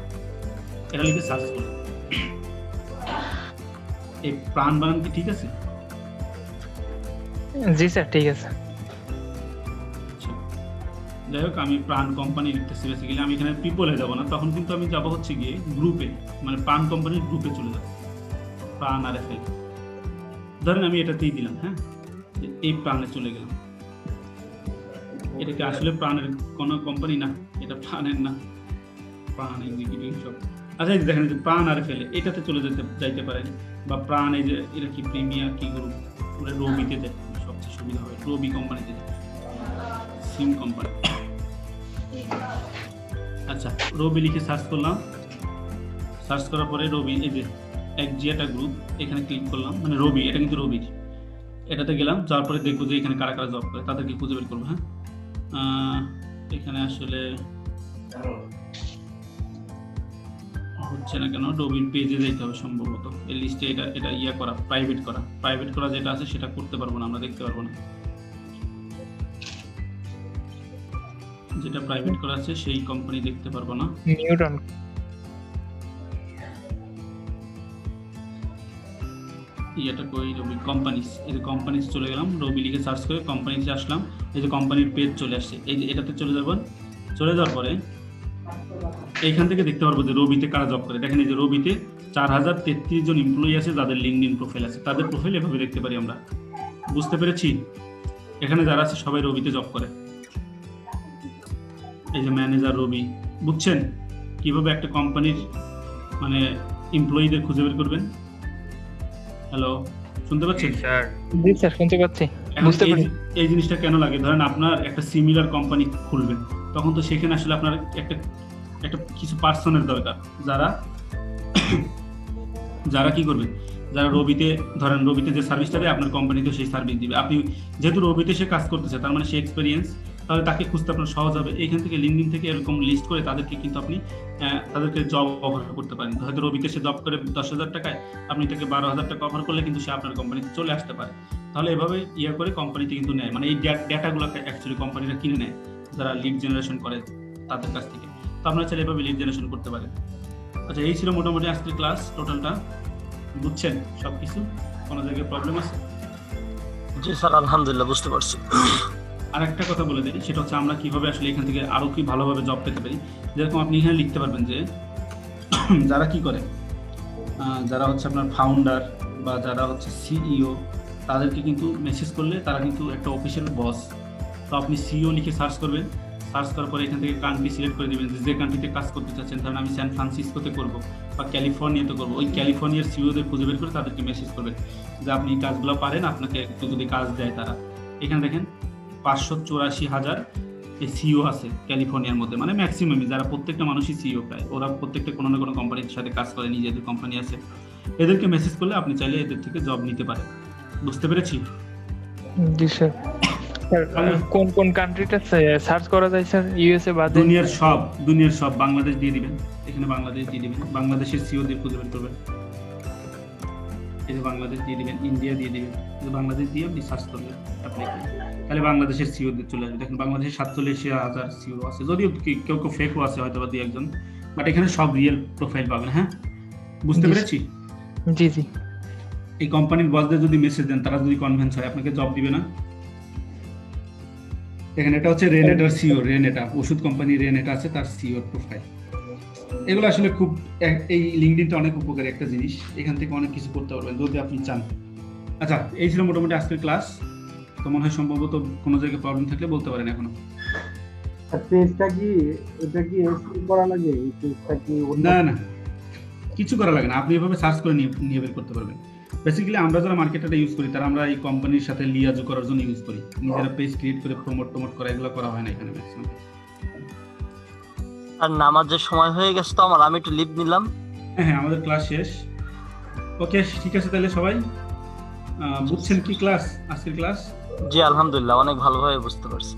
এটা লিখে সার্চ করলাম, এই প্রাণ বানান কি ঠিক আছে? জি স্যার, ঠিক আছে। যাই হোক আমি প্রাণ কোম্পানি লিখতেছি। বেসিক্যালি আমি এখানে পিপলে যাব না, তখন কিন্তু আমি যাব হচ্ছে গিয়ে গ্রুপে, মানে প্রাণ কোম্পানির গ্রুপে চলে যাব। প্রাণ আর এফএল ধরেন আমি এটাতেই দিলাম, হ্যাঁ এই প্রাণে চলে গেলাম। এটাকে আসলে প্রাণের কোনো কোম্পানি না, এটা প্রাণের না, প্রাণ এক্সিকিউটিভ সব। আচ্ছা এই দেখেন যে প্রাণ আর এফএল এটাতে চলে যাইতে পারেন, বা প্রাণ এই যে এটা কি প্রিমিয়ার কি গ্রুপ, ওরা রবিতে দেয়, সবচেয়ে সুবিধা হবে রবি কোম্পানিতে, সিম কোম্পানি। আচ্ছা রবি লিখে সার্চ করলাম, সার্চ করার পরে রবি এই যে একজিয়াটা গ্রুপ, এখানে ক্লিক করলাম, মানে রবি এটা কিন্তু রবির, এটাতে গেলাম, যাওয়ার পরে দেখবো যে এখানে কারা কারা জব করে তাদেরকে খুঁজে বের করবো। হ্যাঁ এখানে আসলে হচ্ছে না কেন, রবির পেজে যেতে হবে সম্ভবত, এই লিস্টে এটা করা প্রাইভেট করা যেটা আছে সেটা করতে পারবো না, আমরা দেখতে পারবো না। যেটা প্রাইভেট করা আছে সেই কোম্পানি দেখতে পারবো না। নিউটন এটা কই, রবি কোম্পানিজ, এই যে কোম্পানিজ চলে গেলাম, রবি লিখে সার্চ করে কোম্পানিজে আসলাম, এই যে কোম্পানির পেজ চলে আসছে, এই যে এটাতে চলে যাবেন। চলে যাওয়ার পরে এইখান থেকে দেখতে পারবো যে রবিতে কারা জব করে। দেখেন এই যে রবিতে 4033 জন এমপ্লয়ি আছে যাদের লিঙ্কডইন প্রোফাইল আছে, তাদের প্রোফাইল এভাবে দেখতে পারি আমরা। বুঝতে পেরেছি? এখানে যারা আছে সবাই রবিতে জব করে। এই যে ম্যানেজার রবি, বুঝছেন কিভাবে একটা কোম্পানির মানে এমপ্লয়িদের খুঁজে বের করবেন? হ্যালো, শুনতে পাচ্ছেন? স্যার জি স্যার, শুনতে পাচ্ছি, এখন বুঝতে পারছি। এই জিনিসটা কেন লাগে? ধরেন আপনার একটা সিমিলার কোম্পানি খুলবেন, তখন তো সেখানে আসলে আপনার একটা কিছু পার্সনের দরকার, যারা কি করবে, যারা রবিতে ধরেন রবিতে যে সার্ভিসটা দেয় আপনার কোম্পানিতে সেই সার্ভিস দিবে। আপনি যেহেতু রবিতে সে কাজ করতেছে, তার মানে সে এক্সপিরিয়েন্স, তাহলে তাকে খুঁজতে আপনার সহজ হবে। এইখান থেকে লিঙ্কডইন থেকে এরকম লিস্ট করে তাদেরকে কিন্তু আপনি তাদেরকে জব অফার করতে পারেন। হয়তো রবিতে সে জব করে 10,000 টাকায়, আপনি তাকে 12,000 টাকা অফার করলে কিন্তু সে আপনার কোম্পানিতে চলে আসতে পারে। তাহলে এভাবে করে কোম্পানিতে কিন্তু নেয়, মানে এই ডেটাগুলোকে অ্যাকচুয়ালি কোম্পানিরা কিনে নেয় যারা লিড জেনারেশন করে তাদের কাছ থেকে। তো আপনারা চাইলে এভাবে লিড জেনারেশন করতে পারেন। আচ্ছা এই ছিল মোটামুটি আজকের ক্লাস টোটালটা, বুঝছেন সবকিছু? কোনো জায়গায় প্রবলেম আছে? জি স্যার, আলহামদুলিল্লাহ বুঝতে পারছি। আর একটা কথা বলে দিই, সেটা হচ্ছে আমরা কিভাবে আসলে এখান থেকে আরো কি ভালোভাবে জব পেতে পারি। যেরকম আপনি এখানে লিখতে পারবেন যে যারা কি করে, যারা হচ্ছে আপনার ফাউন্ডার বা যারা হচ্ছে সিইও, তাদেরকে কিন্তু মেসেজ করলে তারা কিন্তু একটা অফিসিয়াল বস। তো আপনি সিইও লিখে সার্চ করবেন, সার্চ করার পরে এখান থেকে কান্ট্রি সিলেক্ট করে দেবেন যে কান্ট্রিতে কাজ করতে চাচ্ছেন। ধরেন আমি স্যান ফ্রান্সিসকোতে করবো বা ক্যালিফোর্নিয়াতে করবো, ওই ক্যালিফোর্নিয়ার সিইওদের খুঁজে বের করে তাদেরকে মেসেজ করবেন যে আপনি এই কাজগুলো পারেন, আপনাকে একটু যদি কাজ দেয় তারা। এখানে দেখেন 584,000 এই সিইও আছে ক্যালিফোর্নিয়ার মধ্যে, মানে ম্যাক্সিমামই, যারা প্রত্যেকটা মানুষই সিইও প্রায়, ওরা প্রত্যেকটা কোনো না কোনো কোম্পানির সাথে কাজ করে, নিজেদের কোম্পানি আছে। এদেরকে মেসেজ করলে আপনি চাইলে এদের থেকে জব নিতে পারেন। বুঝতে পেরেছি? জি স্যার। কোন কোন কান্ট্রিটা সার্চ করা যায় স্যার? ইউএসএ বাদে দুনিয়ার সব। বাংলাদেশ দিয়ে দিবেন, এখানে বাংলাদেশ দিয়ে দিবেন, বাংলাদেশের সিইও দিয়ে খুঁজে বের করবেন। এই যে বাংলাদেশ দিয়ে দিবেন, ইন্ডিয়া দিয়ে দিবেন, বাংলাদেশ দিয়ে আপনি সার্চ করবেন অ্যাপ্লাই করে, তাহলে বাংলাদেশের সিইও দিয়ে চলে আসবে। দেখেন বাংলাদেশের 47,000 সিইও আছে, যদিও কেউ ফেকও আছে হয়তো বা 2-1 জন, বাট এখানে সব রিয়েল প্রোফাইল পাবেন। হ্যাঁ, বুঝতে পেরেছি? জি জি। এই কোম্পানির বসদের যদি মেসেজ দেন, তারা যদি কনভিন্স হয়, আপনাকে জব দিবে না? দেখেন এটা হচ্ছে রেনেটার সিইও, রেনেটা ওষুধ কোম্পানি রেনেটা আছে, তার সিইও প্রোফাইল। এগুলো আসলে খুব এই লিঙ্কডইনটা অনেক উপকারী একটা জিনিস, এখান থেকে অনেক কিছু করতে পারবেন যদি আপনি চান। আচ্ছা, এই ছিল মোটামুটি আজকের ক্লাস। তো মনে হয় সম্ভবত কোনো জায়গায় প্রবলেম থাকলে বলতে পারেন এখনো। পেজটা কি এটা কি এসি করা লাগে? এই পেজটা কি না না, কিছু করা লাগে না, আপনি এভাবে সার্চ করে নিয়ে বের করতে পারবেন। বেসিক্যালি আমরা যারা মার্কেটটা ইউজ করি তারা আমরা এই কোম্পানির সাথে লিয়াজো করার জন্য ইউজ করি, নিজেরা পেজ ক্রিয়েট করে প্রমোট করা এগুলো করা হয় না এখানে ম্যাক্সিমাম। আর নামাজের সময় হয়ে গেছে তো আমার, আমি একটু লিভ নিলাম। হ্যাঁ, আমাদের ক্লাস শেষ। ওকে, ঠিক আছে তাহলে সবাই বুঝছেন কি ক্লাস, আজকের ক্লাস? জি আলহামদুলিল্লাহ, অনেক ভালোভাবে বুঝতে পারছি।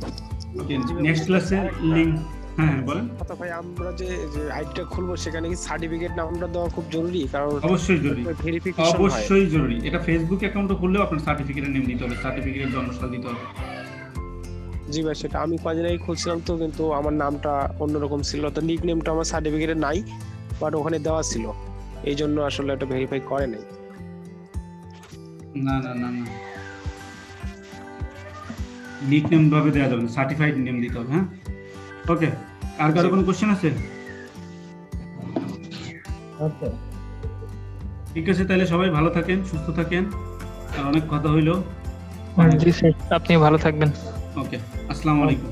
ওকে, নেক্সট ক্লাসে লিংক। হ্যাঁ বলেন। কথা ভাই, আমরা যে আইডিটা খুলবো সেখানে কি সার্টিফিকেট নাম্বার দেওয়া খুব জরুরি? কারণ অবশ্যই জরুরি, ভেরিফিকেশন হয়। অবশ্যই জরুরি। এটা ফেসবুক অ্যাকাউন্টও খুললেও আপনার সার্টিফিকেটের নেম দিতে হবে, সার্টিফিকেটের জন্মসাল দিতে হবে। জি ভাই, সেটা আমি কদিন আগে খুলছিলাম তো, কিন্তু আমার নামটা অন্যরকম ছিল, তো নিক নেমটা আমার সার্টিফিকেটে নাই, বাট ওখানে দেওয়া ছিল, এই জন্য আসলে এটা ভেরিফাই করে নাই। না না না না, নিক নেম ভাবে দেওয়া যাবে না, সার্টিফাইড নেম দিতে হবে। হ্যাঁ, ওকে। আর কারো কোনো কোশ্চেন আছে? আচ্ছা, ঠিক আছে, তাহলে সবাই ভালো থাকেন, সুস্থ থাকেন। আর অনেক কথা হইলো। জি স্যার, আপনি ভালো থাকবেন। ওকে, আসসালামু আলাইকুম।